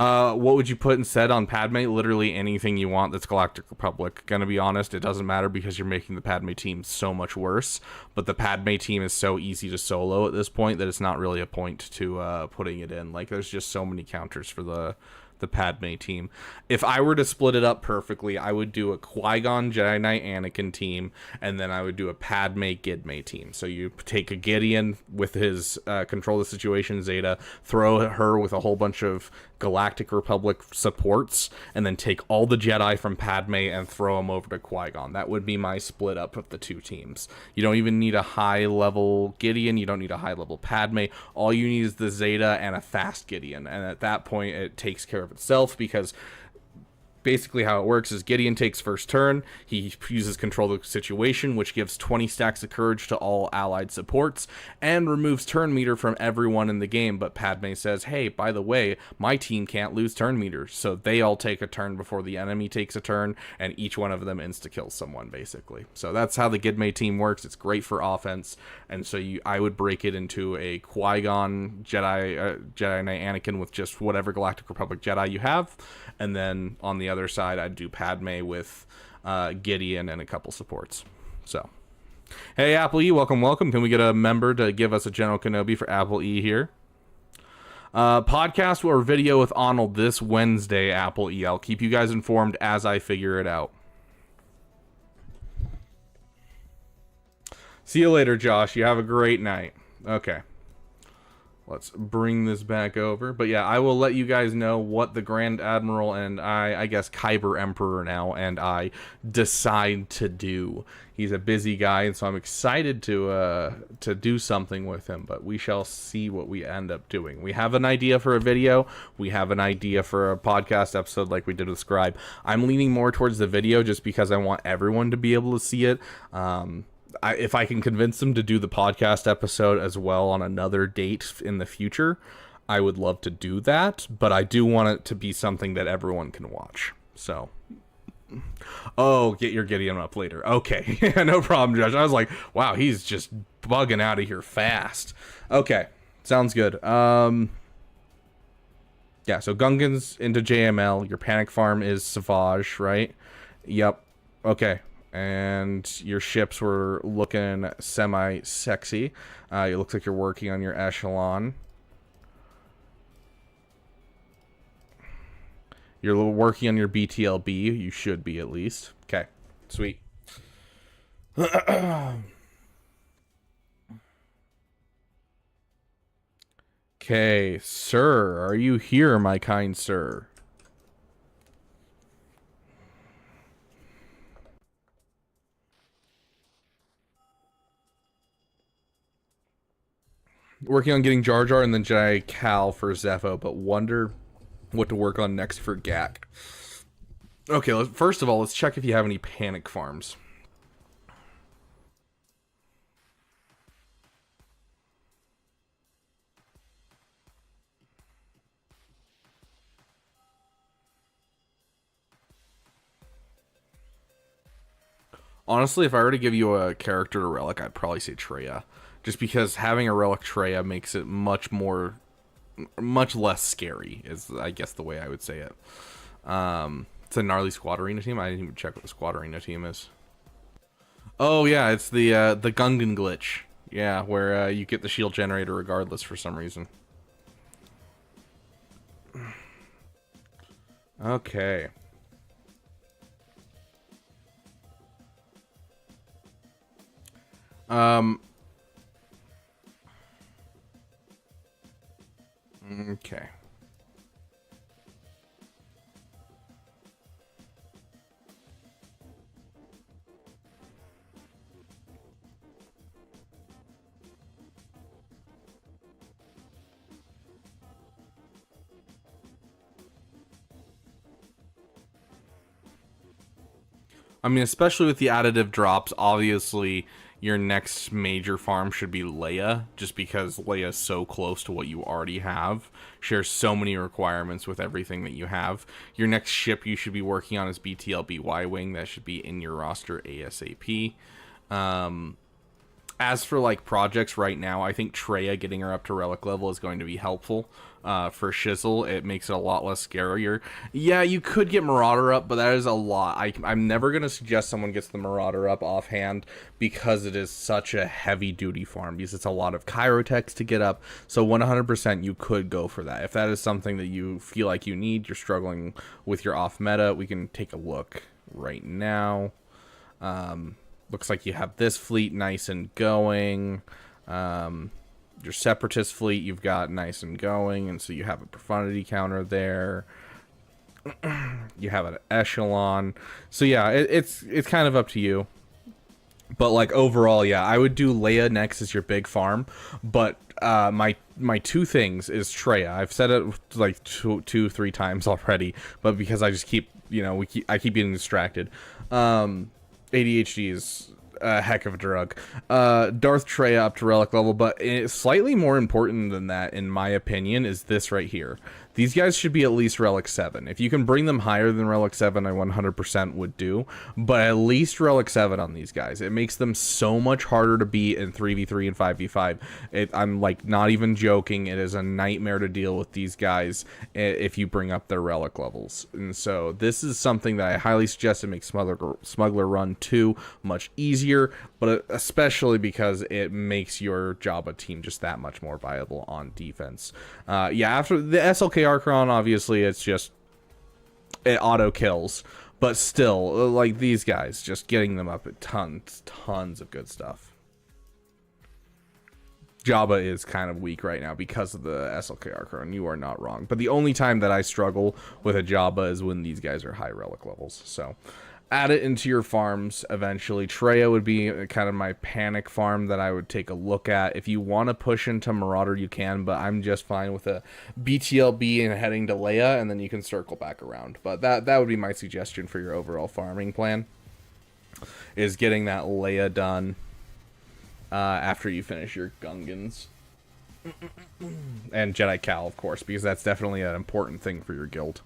What would you put instead on Padme? Literally anything you want that's Galactic Republic. Gonna be honest, it doesn't matter because you're making the Padme team so much worse. But the Padme team is so easy to solo at this point that it's not really a point to putting it in. Like, there's just so many counters for the Padme team. If I were to split it up perfectly, I would do a Qui-Gon, Jedi Knight, Anakin team, and then I would do a Padme, Gidme team. So you take a Gideon with his control the situation Zeta, throw her with a whole bunch of Galactic Republic supports, and then take all the Jedi from Padme and throw them over to Qui-Gon. That would be my split up of the two teams. You don't even need a high level Gideon, you don't need a high level Padme. All you need is the Zeta and a fast Gideon, and at that point it takes care of itself, because basically how it works is Gideon takes first turn, he uses control of the situation, which gives 20 stacks of courage to all allied supports, and removes turn meter from everyone in the game, but Padme says, hey, by the way, my team can't lose turn meters, so they all take a turn before the enemy takes a turn, and each one of them insta-kills someone, basically. So that's how the Gidme team works. It's great for offense, and so I would break it into a Qui-Gon, Jedi Knight Anakin with just whatever Galactic Republic Jedi you have, and then on the other side I'd do Padme with Gideon and a couple supports. So hey, Apple E, welcome. Can we get a member to give us a General Kenobi for Apple E here? Podcast or video with Arnold this Wednesday, Apple E. I'll keep you guys informed as I figure it out. See you later, Josh. You have a great night. Okay. Let's bring this back over. But yeah, I will let you guys know what the Grand Admiral and I guess Kyber Emperor now, and I decide to do. He's a busy guy, and so I'm excited to do something with him, but we shall see what we end up doing. We have an idea for a video. We have an idea for a podcast episode like we did with Scribe. I'm leaning more towards the video just because I want everyone to be able to see it. If I can convince them to do the podcast episode as well on another date in the future, I would love to do that, but I do want it to be something that everyone can watch. So, oh, get your Gideon up later. Okay, no problem, Josh. I was like, wow, he's just bugging out of here fast. Okay, sounds good. Yeah, so Gungan's into JML. Your Panic Farm is Savage, right? Yep. Okay. And your ships were looking semi-sexy. It looks like you're working on your Echelon. You're working on your BTLB. You should be, at least. Okay, sweet. Okay, sir. Are you here, my kind sir? Working on getting Jar Jar and then Jedi Cal for Zepho, but wonder what to work on next for Gak. Okay, first of all, let's check if you have any Panic Farms. Honestly, if I were to give you a character or relic, I'd probably say Traya. Just because having a relic Traya makes it much less scary, is I guess the way I would say it. It's a gnarly Squad Arena team. I didn't even check what the Squad Arena team is. Oh yeah, it's the Gungan glitch. Yeah, where you get the shield generator regardless for some reason. Okay. Okay. I mean, especially with the additive drops, obviously your next major farm should be Leia, just because Leia's so close to what you already have, shares so many requirements with everything that you have. Your next ship you should be working on is BTLB Y-Wing. That should be in your roster ASAP. As for like projects right now, I think Treya getting her up to relic level is going to be helpful. For Shizzle, it makes it a lot less scarier. Yeah, you could get Marauder up, but that is a lot. I'm never going to suggest someone gets the Marauder up offhand because it is such a heavy-duty farm, because it's a lot of Chirotechs to get up. So 100% you could go for that. If that is something that you feel like you need, you're struggling with your off-meta, we can take a look right now. Looks like you have this fleet nice and going. Your Separatist fleet you've got nice and going, and so you have a profundity counter there. You have an echelon. So yeah, it's kind of up to you. But like overall, yeah, I would do Leia next as your big farm. But my two things is Treya. I've said it like two, 3 times already, but because I just keep, you know, I keep getting distracted. ADHD is a heck of a drug. Darth Treya up to relic level, but slightly more important than that, in my opinion, is this right here. These guys should be at least relic 7. If you can bring them higher than relic 7, I 100% would do, but at least relic 7 on these guys. It makes them so much harder to beat in 3v3 and 5v5. I'm like not even joking. It is a nightmare to deal with these guys if you bring up their relic levels. And so this is something that I highly suggest to make Smuggler Run 2 much easier, but especially because it makes your Jabba team just that much more viable on defense. Yeah, after the SLK Archon, obviously it's just, it auto kills, but still, like these guys, just getting them up at tons of good stuff. Jabba is kind of weak right now because of the SLK Archon. You are not wrong, but the only time that I struggle with a Jabba is when these guys are high relic levels. So add it into your farms eventually. Treya would be kind of my panic farm that I would take a look at. If you want to push into Marauder, you can, but I'm just fine with a BTLB and heading to Leia, and then you can circle back around. But that would be my suggestion for your overall farming plan, is getting that Leia done after you finish your Gungans. And Jedi Cal, of course, because that's definitely an important thing for your guild.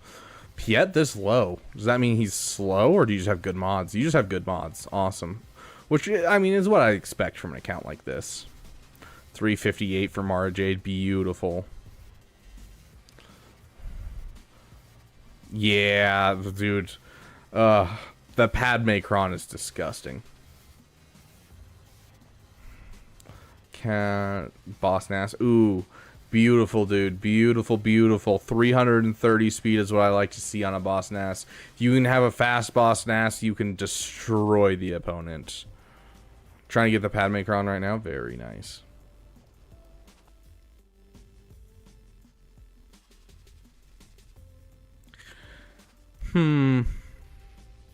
Piet this low. Does that mean he's slow, or do you just have good mods? You just have good mods. Awesome. Which, I mean, is what I expect from an account like this. 358 for Mara Jade. Beautiful. Yeah, dude. The Padme Kron is disgusting. Boss Nass. Ooh. Beautiful, dude. Beautiful, beautiful. 330 speed is what I like to see on a Boss Nass. If you can have a fast Boss Nass, you can destroy the opponent. Trying to get the Padme Kron right now. Very nice.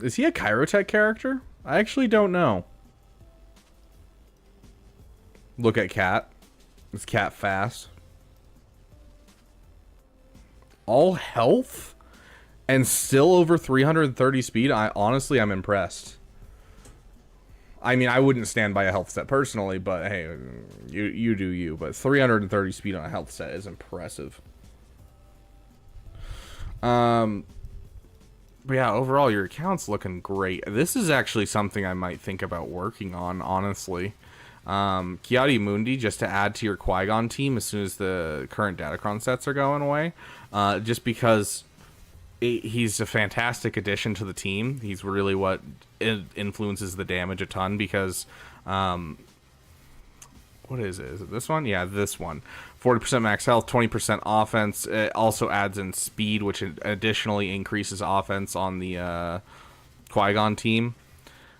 Is he a Chirotech character? I actually don't know. Look at Cat. Is Cat fast? All health and still over 330 speed. I'm impressed. I mean, I wouldn't stand by a health set personally, but hey, you do you. But 330 speed on a health set is impressive. But yeah, overall your account's looking great. This is actually something I might think about working on, honestly. Kiadi Mundi, just to add to your Qui-Gon team as soon as the current Datacron sets are going away. Just because he's a fantastic addition to the team. He's really what influences the damage a ton, because what is it? Is it this one? Yeah, this one. 40% max health, 20% offense. It also adds in speed, which additionally increases offense on the Qui-Gon team.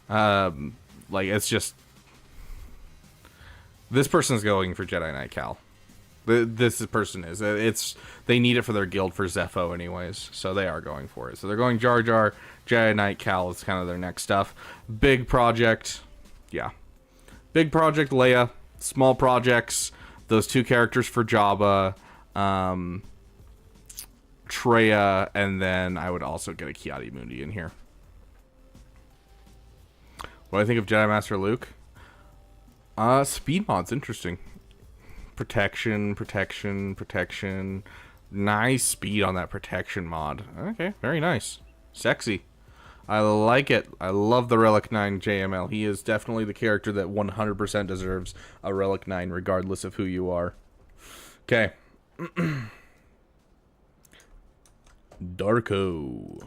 Like, it's just... This person's going for Jedi Knight Cal. This person is. They need it for their guild for Zepho anyways, so they are going for it. So they're going Jar Jar, Jedi Knight Cal is kind of their next stuff. Big project, yeah. Big project Leia, small projects, those 2 characters for Jabba, Treya, and then I would also get a Kiadi Mundi in here. What do I think of Jedi Master Luke? Speed mod's interesting. Protection. Nice speed on that protection mod. Okay, very nice. Sexy. I like it. I love the Relic 9 JML. He is definitely the character that 100% deserves a Relic 9, regardless of who you are. Okay. Darko.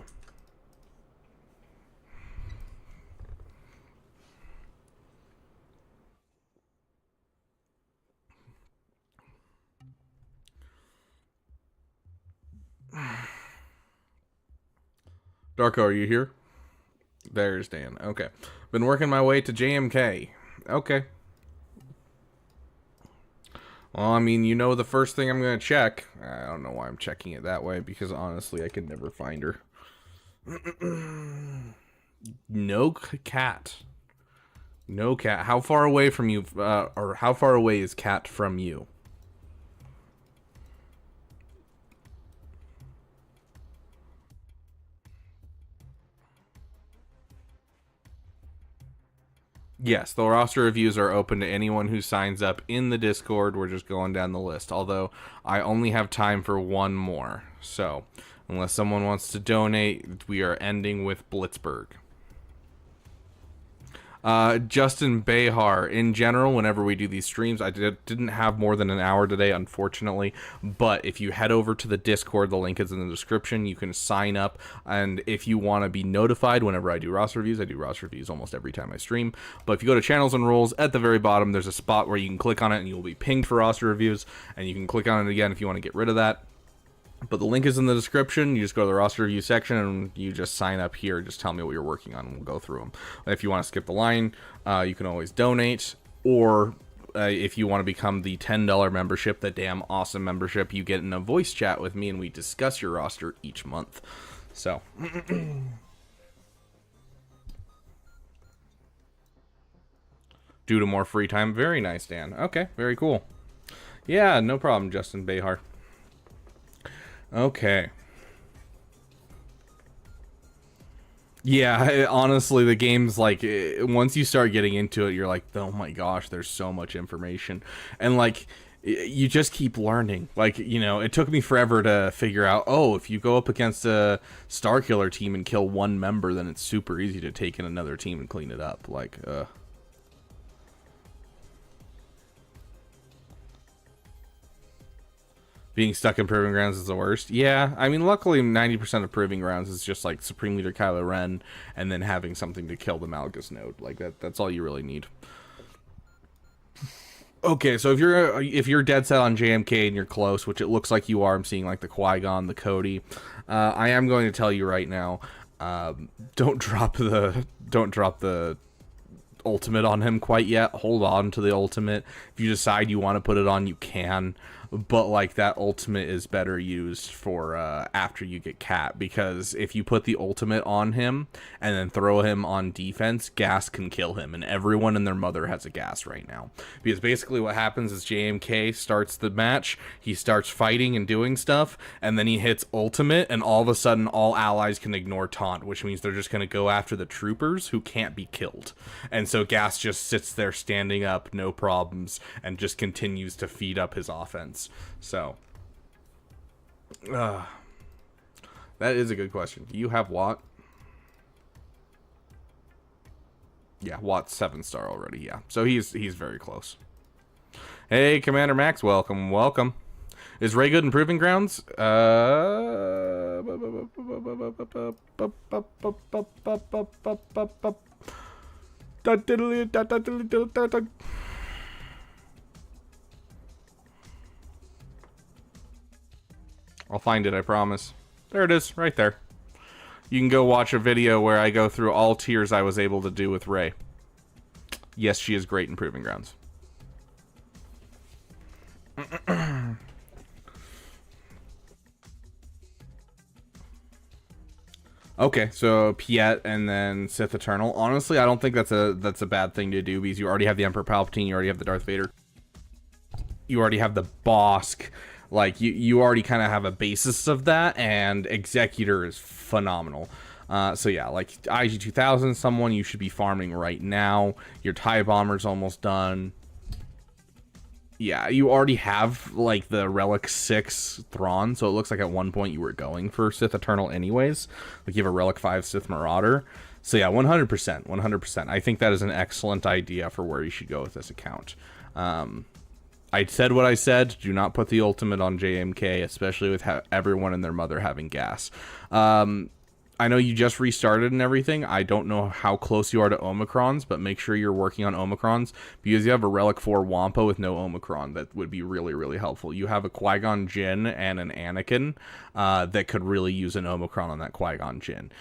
Darko, are you here? There's Dan. Okay. Been working my way to JMK. Okay. Well, I mean, you know the first thing I'm going to check. I don't know why I'm checking it that way, because honestly, I can never find her. No cat. No cat. How far away from you, or how far away is cat from you? Yes, the roster reviews are open to anyone who signs up in the Discord. We're just going down the list. Although, I only have time for one more. So, unless someone wants to donate, we are ending with Blitzburgh. Justin Behar, in general, whenever we do these streams, I didn't have more than an hour today, unfortunately, but if you head over to the Discord, the link is in the description, you can sign up, and if you want to be notified whenever I do roster reviews, I do roster reviews almost every time I stream, but if you go to channels and roles, at the very bottom, there's a spot where you can click on it, and you'll be pinged for roster reviews, and you can click on it again if you want to get rid of that. But the link is in the description. You just go to the roster review section and you just sign up here. Just tell me what you're working on and we'll go through them. If you want to skip the line, you can always donate. Or if you want to become the $10 membership, the damn awesome membership, you get in a voice chat with me and we discuss your roster each month. So. Due to more free time. Very nice, Dan. Okay, very cool. Yeah, no problem, Justin Behar. Okay. Yeah, honestly, the game's like, once you start getting into it, you're like, oh my gosh, there's so much information. And like, you just keep learning. Like, you know, it took me forever to figure out, oh, if you go up against a Starkiller team and kill one member, then it's super easy to take in another team and clean it up. Like, being stuck in Proving Grounds is the worst. Yeah, I mean, luckily 90% of Proving Grounds is just like Supreme Leader Kylo Ren and then having something to kill the Malgus node. Like that's all you really need. Okay, so if you're dead set on JMK and you're close, which it looks like you are, I'm seeing like the Qui-Gon, the Cody. I am going to tell you right now, don't drop the ultimate on him quite yet. Hold on to the ultimate. If you decide you want to put it on, you can, but like that ultimate is better used for after you get Cat, because if you put the ultimate on him and then throw him on defense, gas can kill him, and everyone and their mother has a gas right now, because basically what happens is JMK starts the match, he starts fighting and doing stuff, and then he hits ultimate, and all of a sudden all allies can ignore taunt, which means they're just going to go after the troopers who can't be killed, and so Gas just sits there standing up, no problems, and just continues to feed up his offense. So, that is a good question. Do you have Watt? Yeah, Watt's 7-star already, yeah. So he's very close. Hey, Commander Max, welcome. Is Ray good in Proving Grounds? I'll find it, I promise. There it is, right there. You can go watch a video where I go through all tiers I was able to do with Ray. Yes, she is great in Proving Grounds. Okay, so Piet and then Sith Eternal. Honestly, I don't think that's a bad thing to do, because you already have the Emperor Palpatine, you already have the Darth Vader, you already have the Bosk. Like, you already kind of have a basis of that, and Executor is phenomenal. So yeah, like IG-2000, someone you should be farming right now. Your TIE Bomber's almost done. Yeah, you already have, like, the Relic 6 Thrawn, so it looks like at one point you were going for Sith Eternal anyways. Like, you have a Relic 5 Sith Marauder. So yeah, 100%, 100%. I think that is an excellent idea for where you should go with this account. I said what I said. Do not put the ultimate on JMK, especially with everyone and their mother having gas. I know you just restarted and everything. I don't know how close you are to Omicrons, but make sure you're working on Omicrons, because you have a Relic 4 Wampa with no Omicron. That would be really, really helpful. You have a Qui-Gon Jinn and an Anakin that could really use an Omicron on that Qui-Gon Jinn.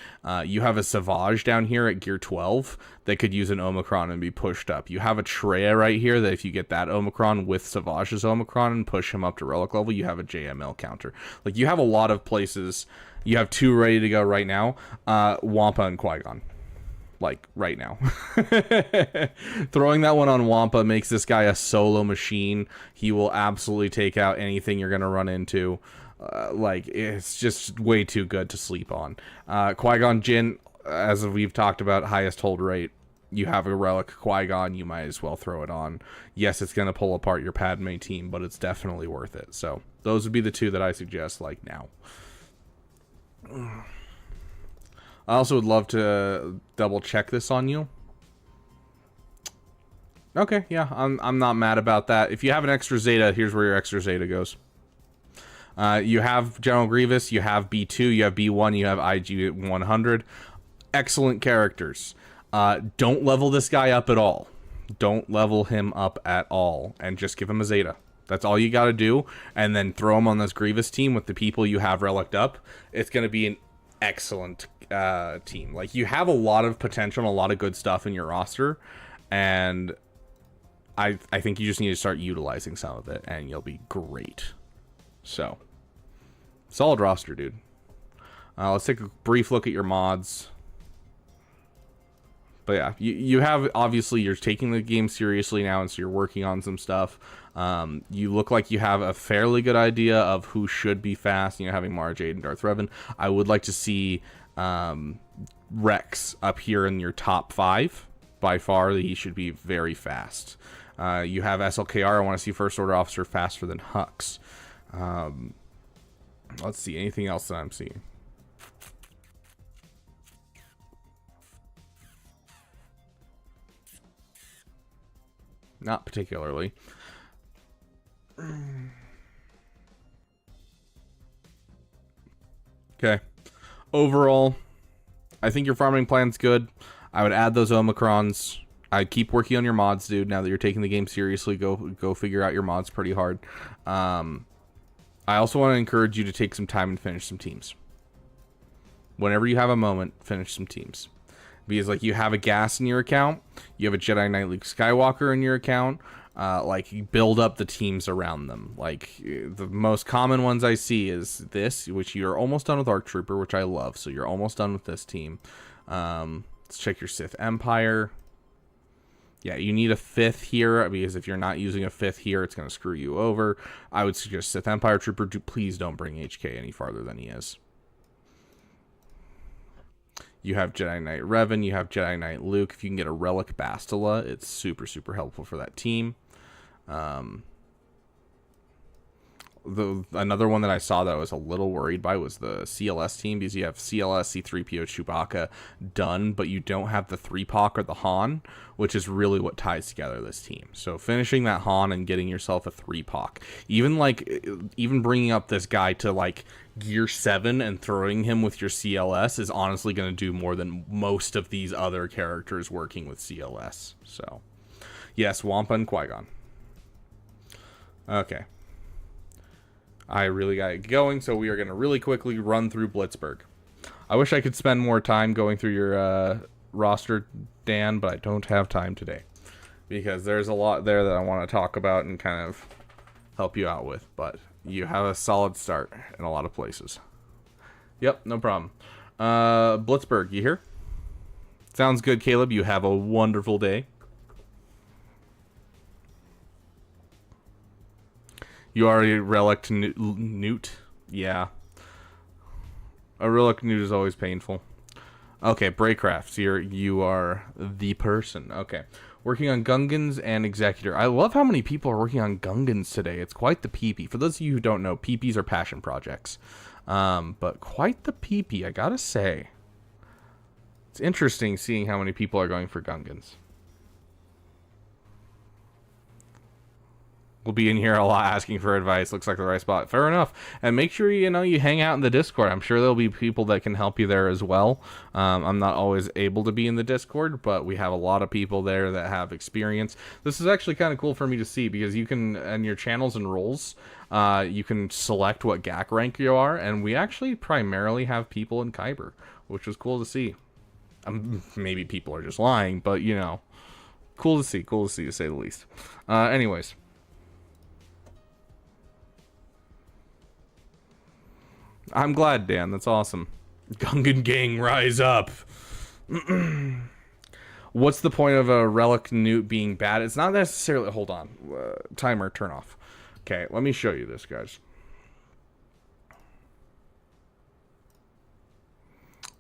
You have a Savage down here at Gear 12 that could use an Omicron and be pushed up. You have a Traya right here that if you get that Omicron with Savage's Omicron and push him up to Relic level, you have a JML counter. Like, you have a lot of places. You have 2 ready to go right now. Wampa and Qui-Gon. Like, right now. Throwing that one on Wampa makes this guy a solo machine. He will absolutely take out anything you're going to run into. Like, it's just way too good to sleep on. Qui-Gon Jinn, as we've talked about, highest hold rate. You have a Relic Qui-Gon, you might as well throw it on. Yes, it's going to pull apart your Padme team, but it's definitely worth it. So, those would be the 2 that I suggest, like, now. I also would love to double check this on you. Okay, yeah, I'm not mad about that. If you have an extra Zeta, here's where your extra Zeta goes. You have General Grievous, you have B2, you have B1, you have IG-100. Excellent characters. Don't level this guy up at all. Don't level him up at all, and just give him a Zeta. That's all you got to do, and then throw him on this Grievous team with the people you have reliced up. It's going to be an excellent team. Like, you have a lot of potential and a lot of good stuff in your roster, and I think you just need to start utilizing some of it, and you'll be great. So, solid roster, dude. Let's take a brief look at your mods. But yeah, you have, obviously, you're taking the game seriously now, and so you're working on some stuff. You look like you have a fairly good idea of who should be fast, you know, having Mara Jade and Darth Revan. I would like to see Rex up here in your top 5. By far, he should be very fast. You have SLKR. I want to see First Order Officer faster than Hux. Let's see, anything else that I'm seeing? Not particularly. Okay. Overall, I think your farming plan's good. I would add those Omicrons. I'd keep working on your mods, dude. Now that you're taking the game seriously, go figure out your mods pretty hard. I also want to encourage you to take some time and finish some teams. Whenever you have a moment, finish some teams. Because, like, you have a gas in your account, you have a Jedi Knight Luke Skywalker in your account, like, you build up the teams around them. Like, the most common ones I see is this, which you're almost done with ARC Trooper, which I love, so you're almost done with this team. Let's check your Sith Empire. Yeah, you need a 5th here, because if you're not using a 5th here, it's going to screw you over. I would suggest Sith Empire Trooper. Please don't bring HK any farther than he is. You have Jedi Knight Revan, you have Jedi Knight Luke. If you can get a Relic Bastila, it's super, super helpful for that team. Another one that I saw that I was a little worried by was the CLS team, because you have CLS, C-3PO, Chewbacca done, but you don't have the 3POC or the Han, which is really what ties together this team. So finishing that Han and getting yourself a 3POC, even bringing up this guy to, like, Gear 7 and throwing him with your CLS is honestly going to do more than most of these other characters working with CLS. So, yes, Wampa and Qui-Gon. Okay. I really got it going, so we are going to really quickly run through Blitzburgh. I wish I could spend more time going through your roster, Dan, but I don't have time today. Because there's a lot there that I want to talk about and kind of help you out with, but you have a solid start in a lot of places. Yep, no problem. Blitzburgh, you here? Sounds good, Caleb. You have a wonderful day. You already relic Newt? Yeah. A relic Newt is always painful. Okay, Braycraft, you are the person. Okay. Working on Gungans and Executor. I love how many people are working on Gungans today. It's quite the PP. For those of you who don't know, PPs are passion projects. But quite the PP, I gotta say. It's interesting seeing how many people are going for Gungans. We'll be in here a lot asking for advice. Looks like the right spot. Fair enough. And make sure, you hang out in the Discord. I'm sure there'll be people that can help you there as well. I'm not always able to be in the Discord, but we have a lot of people there that have experience. This is actually kind of cool for me to see because you can, in your channels and roles, you can select what GAC rank you are. And we actually primarily have people in Kyber, which was cool to see. Maybe people are just lying, but, cool to see to say the least. Anyways. I'm glad, Dan. That's awesome. Gungan gang, rise up. What's the point of a relic newt being bad? It's not necessarily... Hold on. Timer, turn off. Okay, let me show you this, guys.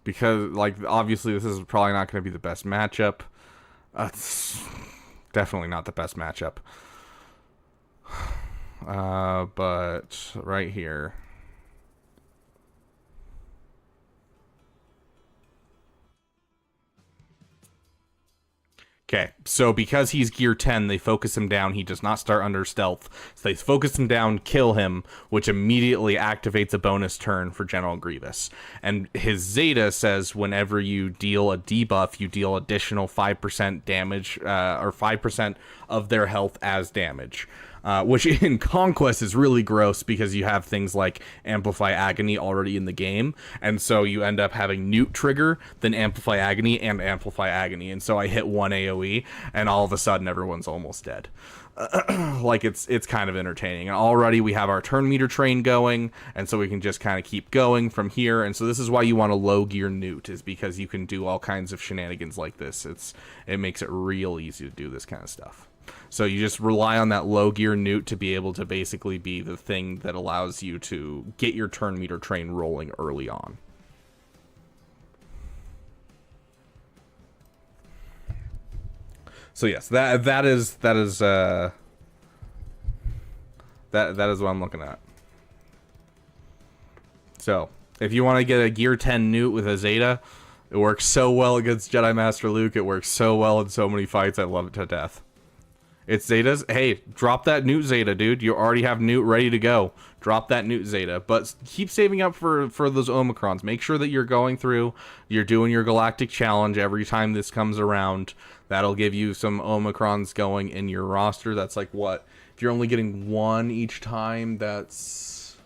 Because, obviously this is probably not going to be the best matchup. It's definitely not the best matchup. But right here... Okay, so because he's gear 10, they focus him down. He does not start under stealth. So they focus him down, kill him, which immediately activates a bonus turn for General Grievous. And his Zeta says whenever you deal a debuff, you deal additional 5% damage, or 5% of their health as damage. Which in Conquest is really gross because you have things like Amplify Agony already in the game, and so you end up having Newt trigger, then Amplify Agony, and Amplify Agony, and so I hit one AoE, and all of a sudden everyone's almost dead. It's kind of entertaining, and already we have our turn meter train going, and so we can just kind of keep going from here, and so this is why you want a low gear Newt, is because you can do all kinds of shenanigans like this. It makes it real easy to do this kind of stuff. So you just rely on that low gear Newt to be able to basically be the thing that allows you to get your turn meter train rolling early on. So yes, that is what I'm looking at. So if you want to get a gear 10 Newt with a Zeta, it works so well against Jedi Master Luke. It works so well in so many fights. I love it to death. It's Zetas. Hey, drop that Newt Zeta, dude. You already have Newt ready to go. Drop that Newt Zeta. But keep saving up for those Omicrons. Make sure that you're going through, you're doing your Galactic Challenge every time this comes around. That'll give you some Omicrons going in your roster. That's like what? If you're only getting one each time, that's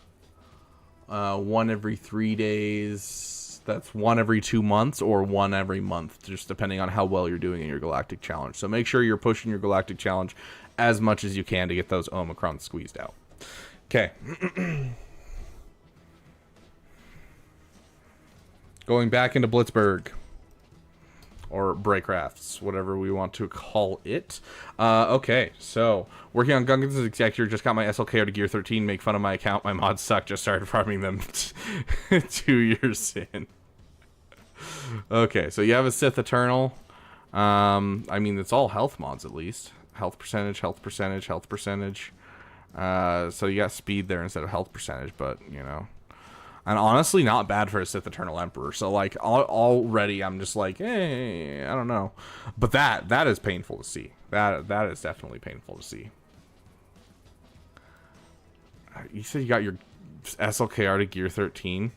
one every 3 days. That's one every 2 months or one every month, just depending on how well you're doing in your Galactic Challenge. So make sure you're pushing your Galactic Challenge as much as you can to get those Omicrons squeezed out. Okay. Going back into Blitzburgh. Or Breakrafts, whatever we want to call it. Okay, so working on Gungans as Executor. Just got my SLK to Gear 13. Make fun of my account. My mods suck. Just started farming them 2 years in. Okay, so you have a Sith Eternal. I mean, it's all health mods at least. Health percentage, health percentage, health percentage. So you got speed there instead of health percentage, but, And honestly, not bad for a Sith Eternal Emperor. So, already I'm just like, hey, I don't know. But that is painful to see. That is definitely painful to see. You said you got your SLKR to Gear 13,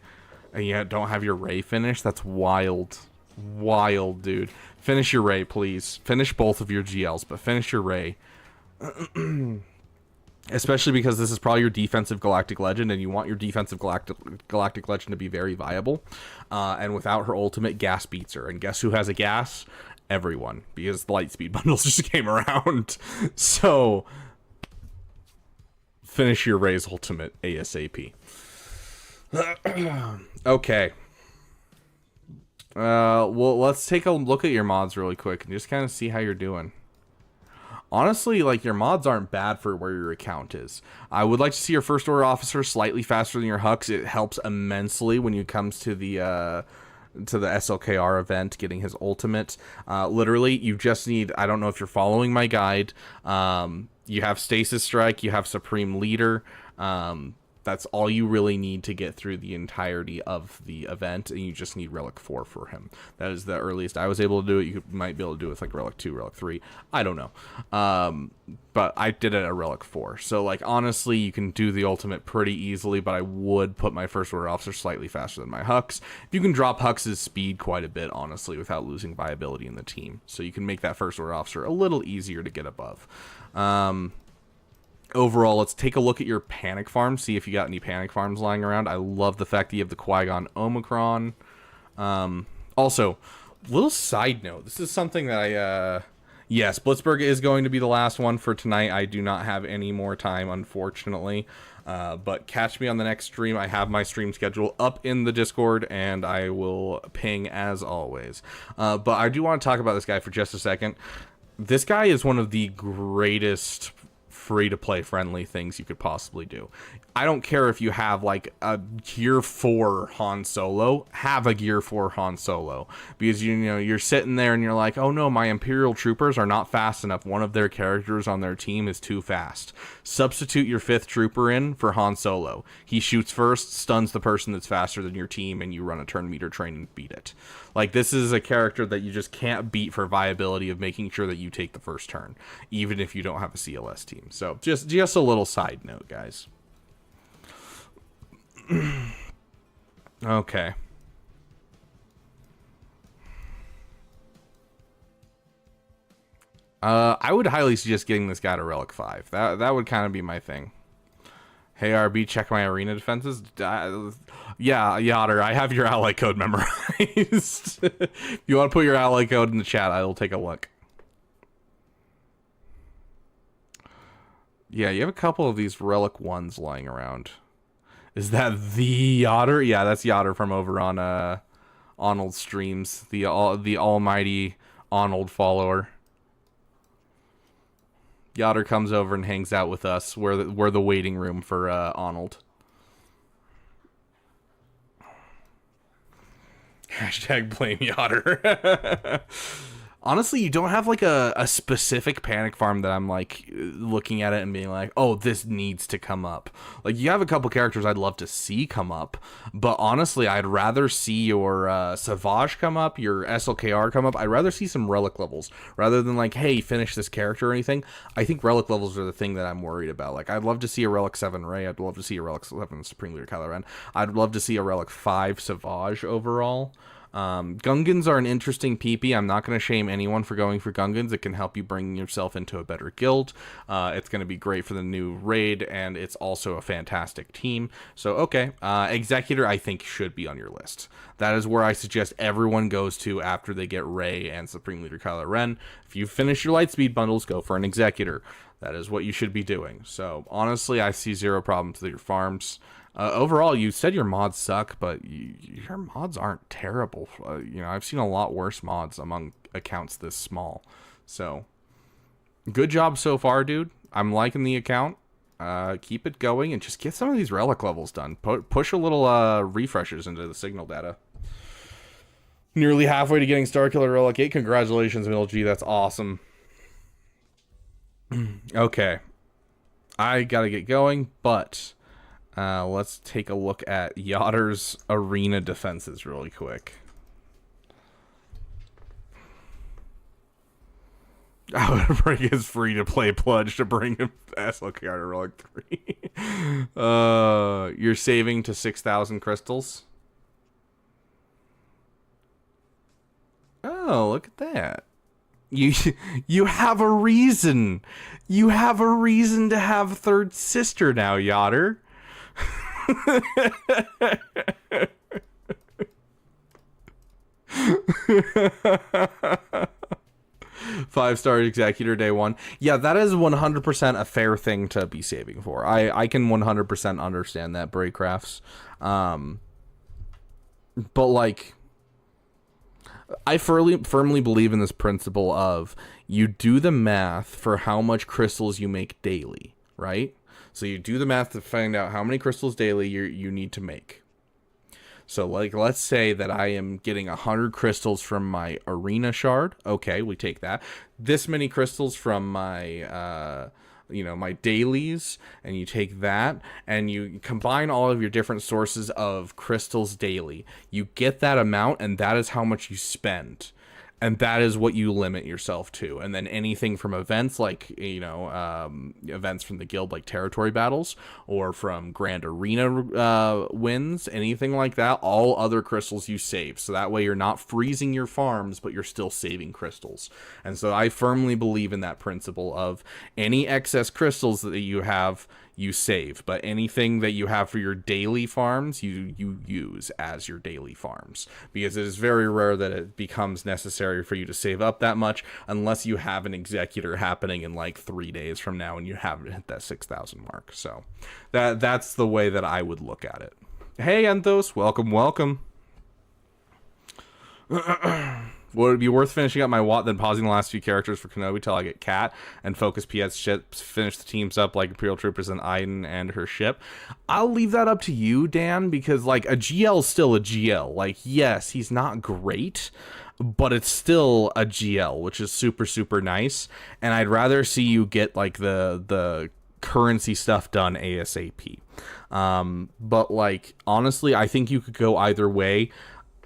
and you don't have your Ray finished? That's wild. Wild, dude. Finish your Ray, please. Finish both of your GLs, but finish your Ray. Especially because this is probably your defensive Galactic Legend, and you want your defensive Galactic Legend to be very viable. And without her ultimate, gas beats her. And guess who has a gas? Everyone. Because the Lightspeed bundles just came around. So, finish your Ray's ultimate ASAP. Okay. Well, let's take a look at your mods really quick and just kind of see how you're doing. Honestly, your mods aren't bad for where your account is. I would like to see your First Order Officer slightly faster than your Hux. It helps immensely when it comes to the to the SLKR event, getting his ultimate. Literally, you just need, I don't know if you're following my guide, you have Stasis Strike, you have Supreme Leader, that's all you really need to get through the entirety of the event, and you just need Relic 4 for him. That is the earliest I was able to do it. You might be able to do it with like Relic 2, Relic 3. I don't know. But I did it at Relic 4. So like honestly, you can do the ultimate pretty easily, but I would put my First Order Officer slightly faster than my Hux. You can drop Hux's speed quite a bit, honestly, without losing viability in the team. So you can make that First Order Officer a little easier to get above. Overall, let's take a look at your panic farms, see if you got any panic farms lying around. I love the fact that you have the Qui-Gon Omicron. Also, little side note, this is something that yes, Blitzburgh is going to be the last one for tonight. I do not have any more time, unfortunately. But catch me on the next stream. I have my stream schedule up in the Discord, and I will ping as always. But I do want to talk about this guy for just a second. This guy is one of the greatest free-to-play friendly things you could possibly do. I don't care if you have like a Gear 4 Han Solo, have a Gear 4 Han Solo, because you know you're sitting there and you're like, oh no, my Imperial troopers are not fast enough. One of their characters on their team is too fast. Substitute your 5th trooper in for Han Solo. He shoots first, stuns the person that's faster than your team, and you run a turn meter train and beat it. Like, this is a character that you just can't beat for viability of making sure that you take the first turn, even if you don't have a CLS team. So just a little side note, guys. Okay. I would highly suggest getting this guy to Relic 5. That would kind of be my thing. Hey, RB, check my arena defenses. Yeah, Yotter, I have your ally code memorized. If you want to put your ally code in the chat, I will take a look. Yeah, you have a couple of these Relic 1s lying around. Is that the Yotter? Yeah, that's Yotter from over on Arnold streams. The almighty Arnold follower. Yotter comes over and hangs out with us. We're the waiting room for Arnold. Hashtag blame Yotter. Honestly, you don't have like a specific panic farm that I'm like looking at it and being like, oh, this needs to come up. Like, you have a couple characters I'd love to see come up, but honestly, I'd rather see your Savage come up, your SLKR come up. I'd rather see some relic levels rather than like, hey, finish this character or anything. I think relic levels are the thing that I'm worried about. Like, I'd love to see a Relic 7 Rey. I'd love to see a Relic 7 Supreme Leader Kylo Ren. I'd love to see a Relic 5 Savage overall. Gungans are an interesting PP. I'm not going to shame anyone for going for Gungans. It can help you bring yourself into a better guild. It's going to be great for the new raid, and it's also a fantastic team. So, okay. Executor, I think, should be on your list. That is where I suggest everyone goes to after they get Rey and Supreme Leader Kylo Ren. If you finish your Lightspeed bundles, go for an Executor. That is what you should be doing. So, honestly, I see zero problems with your farms. Overall, you said your mods suck, but your mods aren't terrible. You know, I've seen a lot worse mods among accounts this small. So, good job so far, dude. I'm liking the account. Keep it going and just get some of these relic levels done. Push a little refreshers into the signal data. Nearly halfway to getting Starkiller Relic 8. Congratulations, Middle G. That's awesome. Okay. I gotta get going, but... let's take a look at Yotter's arena defenses really quick. I would bring his free-to-play pledge to bring him SLKR to Relic 3. You're saving to 6,000 crystals. Oh, look at that. You have a reason. You have a reason to have third sister now, Yotter. 5-star Executor day 1. Yeah, that is 100% a fair thing to be saving for. I can 100% understand that, Braycrafts. But like, I firmly believe in this principle of you do the math for how much crystals you make daily, right? So you do the math to find out how many crystals daily you need to make. So like, let's say that I am getting 100 crystals from my arena shard. Okay, we take that. This many crystals from my my dailies, and you take that and you combine all of your different sources of crystals daily. You get that amount, and that is how much you spend. And that is what you limit yourself to. And then anything from events like, events from the guild, like territory battles, or from grand arena wins, anything like that, all other crystals you save. So that way you're not freezing your farms, but you're still saving crystals. And so I firmly believe in that principle of any excess crystals that you have, you save, but anything that you have for your daily farms, you use as your daily farms, because it is very rare that it becomes necessary for you to save up that much unless you have an executor happening in like 3 days from now and you haven't hit that 6,000 mark. So that's the way that I would look at it. Hey, Enthos, welcome. Would it be worth finishing up my Watt than pausing the last few characters for Kenobi till I get Cat and focus PS ships, finish the teams up like Imperial Troopers and Iden and her ship? I'll leave that up to you, Dan, because like a GL is still a GL. Like, yes, he's not great, but it's still a GL, which is super, super nice. And I'd rather see you get like the currency stuff done ASAP. But like, honestly, I think you could go either way.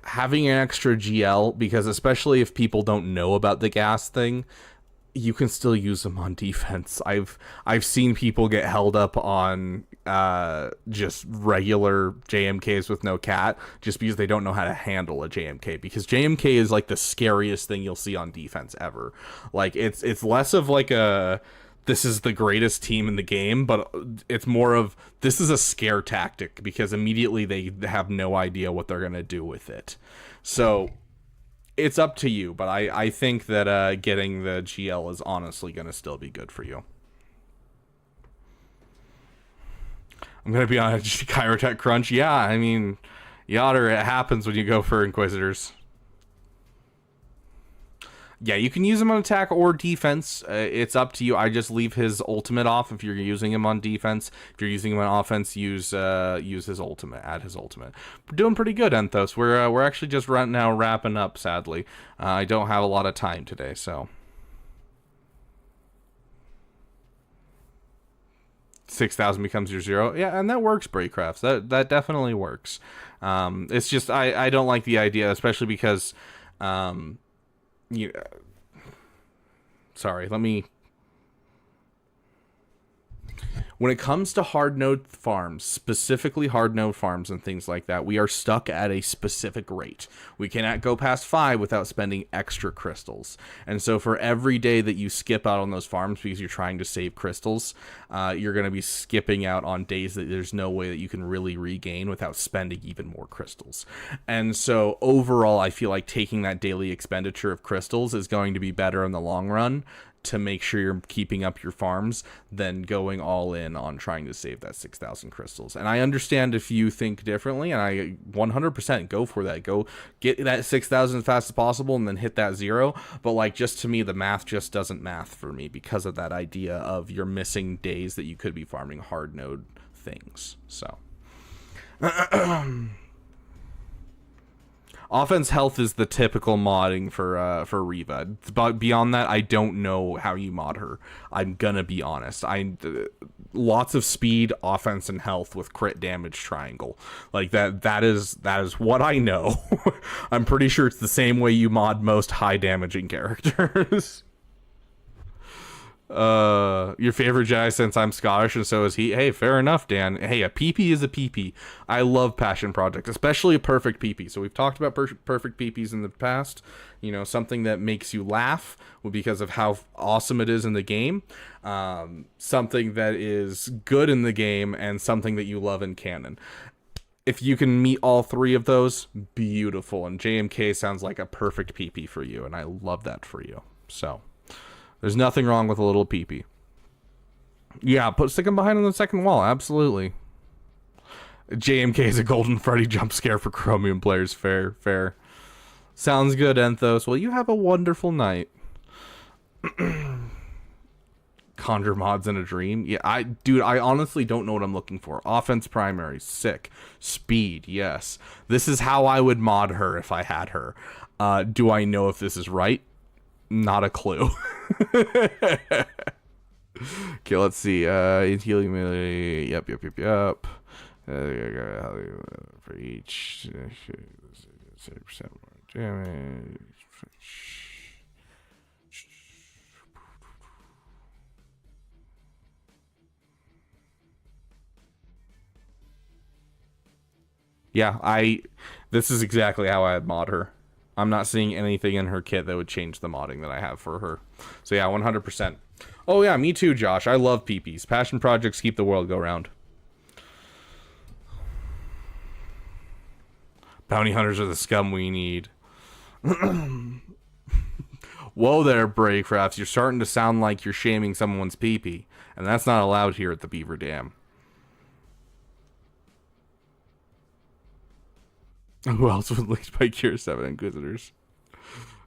Having an extra GL, because especially if people don't know about the gas thing, you can still use them on defense. I've seen people get held up on just regular JMKs with no cat just because they don't know how to handle a JMK, because JMK is like the scariest thing you'll see on defense ever. Like it's less of like a this is the greatest team in the game, but it's more of this is a scare tactic, because immediately they have no idea what they're going to do with it. So it's up to you, but I think that getting the GL is honestly going to still be good for you. I'm going to be on a Chirotech crunch. Yeah, I mean, Yotter, it happens when you go for Inquisitors. Yeah, you can use him on attack or defense. It's up to you. I just leave his ultimate off if you're using him on defense. If you're using him on offense, use his ultimate. Add his ultimate. We're doing pretty good, Enthos. We're actually just now wrapping up. Sadly, I don't have a lot of time today, so 6,000 becomes your 0. Yeah, and that works, Braycrafts. That definitely works. It's just I don't like the idea, especially because sorry, when it comes to hard node farms, specifically hard node farms and things like that, we are stuck at a specific rate. We cannot go past 5 without spending extra crystals. And so for every day that you skip out on those farms because you're trying to save crystals, you're going to be skipping out on days that there's no way that you can really regain without spending even more crystals. And so overall, I feel like taking that daily expenditure of crystals is going to be better in the long run to make sure you're keeping up your farms than going all in on trying to save that 6,000 crystals. And I understand if you think differently, and I 100% go for that. Go get that 6,000 as fast as possible and then hit that 0. But like, just to me, the math just doesn't math for me because of that idea of you're missing days that you could be farming hard node things. So offense health is the typical modding for Reva. But beyond that, I don't know how you mod her. I'm gonna be honest. Lots of speed, offense, and health with crit damage triangle. Like that is what I know. I'm pretty sure it's the same way you mod most high damaging characters. Your favorite Jedi, since I'm Scottish and so is he. Hey, fair enough, Dan. Hey, a PP is a PP. I love Passion Project, especially a perfect PP. So we've talked about perfect PPs in the past. You know, something that makes you laugh because of how awesome it is in the game. Something that is good in the game, and something that you love in canon. If you can meet all 3 of those, beautiful. And JMK sounds like a perfect PP for you, and I love that for you. So there's nothing wrong with a little peepee. Yeah, stick him behind on the second wall. Absolutely. JMK is a Golden Freddy jump scare for Chromium players. Fair. Sounds good, Enthos. Well, you have a wonderful night. Conjure mods in a dream. Yeah, dude, I honestly don't know what I'm looking for. Offense primary, sick. Speed, yes. This is how I would mod her if I had her. Do I know if this is right? Not a clue. Okay, let's see. Healing melee. Yep. For each 30% more damage. Yeah, this is exactly how I'd mod her. I'm not seeing anything in her kit that would change the modding that I have for her. So yeah, 100%. Oh yeah, me too, Josh. I love PPs. Passion projects keep the world go round. Bounty hunters are the scum we need. Whoa there, Bravecrafts. You're starting to sound like you're shaming someone's PP. And that's not allowed here at the Beaver Dam. Who else was linked by Cure 7 Inquisitors?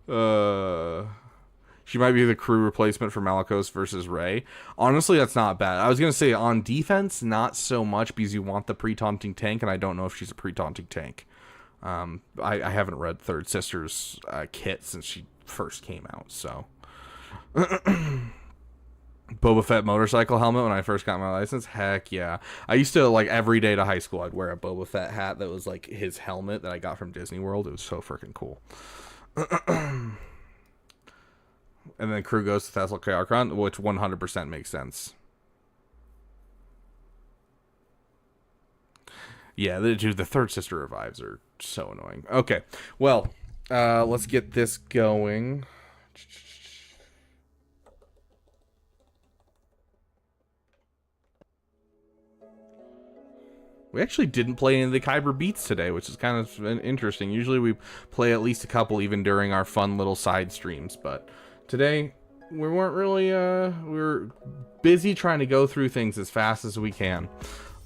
She might be the crew replacement for Malicos versus Ray. Honestly, that's not bad. I was going to say, on defense, not so much, because you want the pre-taunting tank, and I don't know if she's a pre-taunting tank. I haven't read Third Sister's kit since she first came out, so... Boba Fett motorcycle helmet when I first got my license? Heck yeah. I used to, like, every day to high school, I'd wear a Boba Fett hat that was, like, his helmet that I got from Disney World. It was so freaking cool. And then crew goes to Thessal Archon, which 100% makes sense. Yeah, dude, the Third Sister revives are so annoying. Okay, well, let's get this going. We actually didn't play any of the Kyber beats today, which is kind of interesting. Usually we play at least a couple even during our fun little side streams, but today we weren't really, we were busy trying to go through things as fast as we can.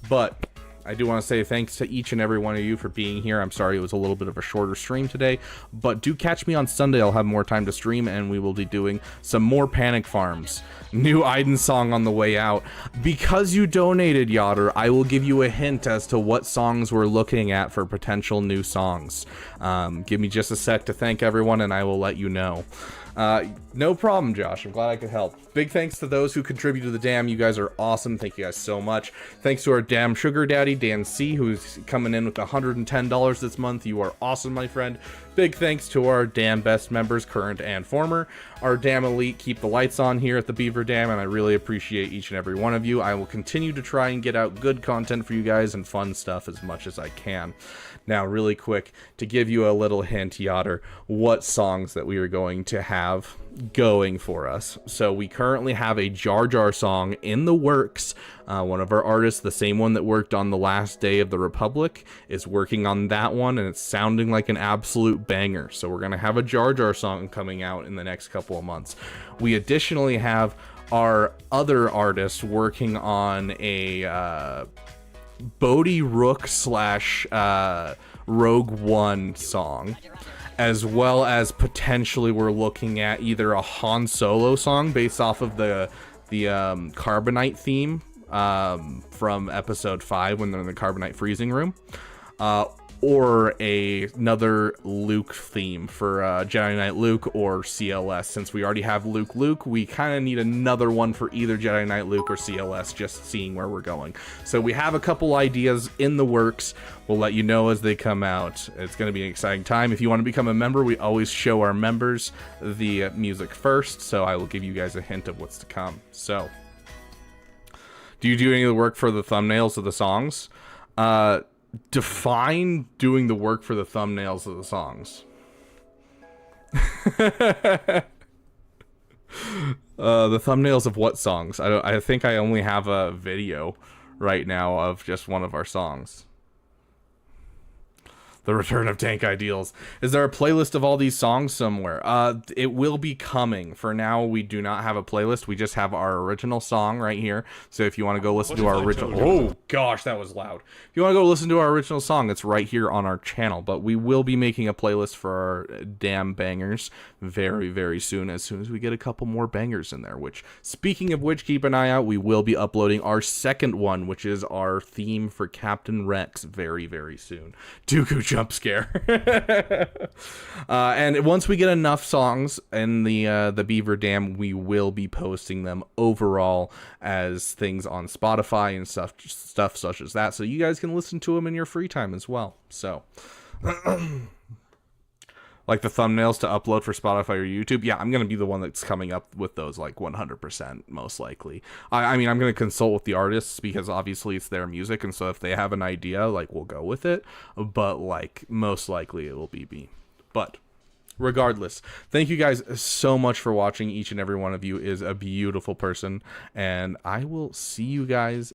But I do want to say thanks to each and every one of you for being here. I'm sorry it was a little bit of a shorter stream today, but do catch me on Sunday. I'll have more time to stream, and we will be doing some more Panic Farms. New Aiden song on the way out. Because you donated, Yoder, I will give you a hint as to what songs we're looking at for potential new songs. Give me just a sec to thank everyone, and I will let you know. No problem, Josh. I'm glad I could help. Big thanks to those who contribute to the dam. You guys are awesome. Thank you guys so much. Thanks to our dam sugar daddy, Dan C., who's coming in with $110 this month. You are awesome, my friend. Big thanks to our dam best members, current and former. Our dam elite keep the lights on here at the Beaver Dam, and I really appreciate each and every one of you. I will continue to try and get out good content for you guys and fun stuff as much as I can. Now, really quick, to give you a little hint, Yoder, what songs that we are going to have going for us. So we currently have a Jar Jar song in the works. One of our artists, the same one that worked on The Last Day of the Republic, is working on that one, and it's sounding like an absolute banger. So we're going to have a Jar Jar song coming out in the next couple of months. We additionally have our other artist working on a Bodhi Rook / Rogue One song, as well as potentially we're looking at either a Han Solo song based off of the Carbonite theme from episode 5 when they're in the Carbonite freezing room, or another Luke theme for Jedi Knight Luke or CLS. Since we already have Luke, we kind of need another one for either Jedi Knight Luke or CLS, just seeing where we're going. So we have a couple ideas in the works. We'll let you know as they come out. It's going to be an exciting time. If you want to become a member, we always show our members the music first, so I will give you guys a hint of what's to come. So, do you do any of the work for the thumbnails of the songs? Define doing the work for the thumbnails of the songs. The thumbnails of what songs? I think I only have a video right now of just one of our songs. The Return of Tank Ideals. Is there a playlist of all these songs somewhere? It will be coming. For now, we do not have a playlist. We just have our original song right here. So if you want to go listen to our original... Oh, gosh, that was loud. If you want to go listen to our original song, it's right here on our channel. But we will be making a playlist for our damn bangers very, very soon as we get a couple more bangers in there. Which, speaking of which, keep an eye out. We will be uploading our second one, which is our theme for Captain Rex very, very soon. Dooku jump scare. And once we get enough songs in the Beaver Dam, we will be posting them overall as things on Spotify and stuff such as that, so you guys can listen to them in your free time as well. So like the thumbnails to upload for Spotify or YouTube, yeah, I'm going to be the one that's coming up with those, like 100% most likely. I mean, I'm going to consult with the artists because obviously it's their music, and so if they have an idea, like, we'll go with it, but like most likely it will be me. But regardless, thank you guys so much for watching. Each and every one of you is a beautiful person, and I will see you guys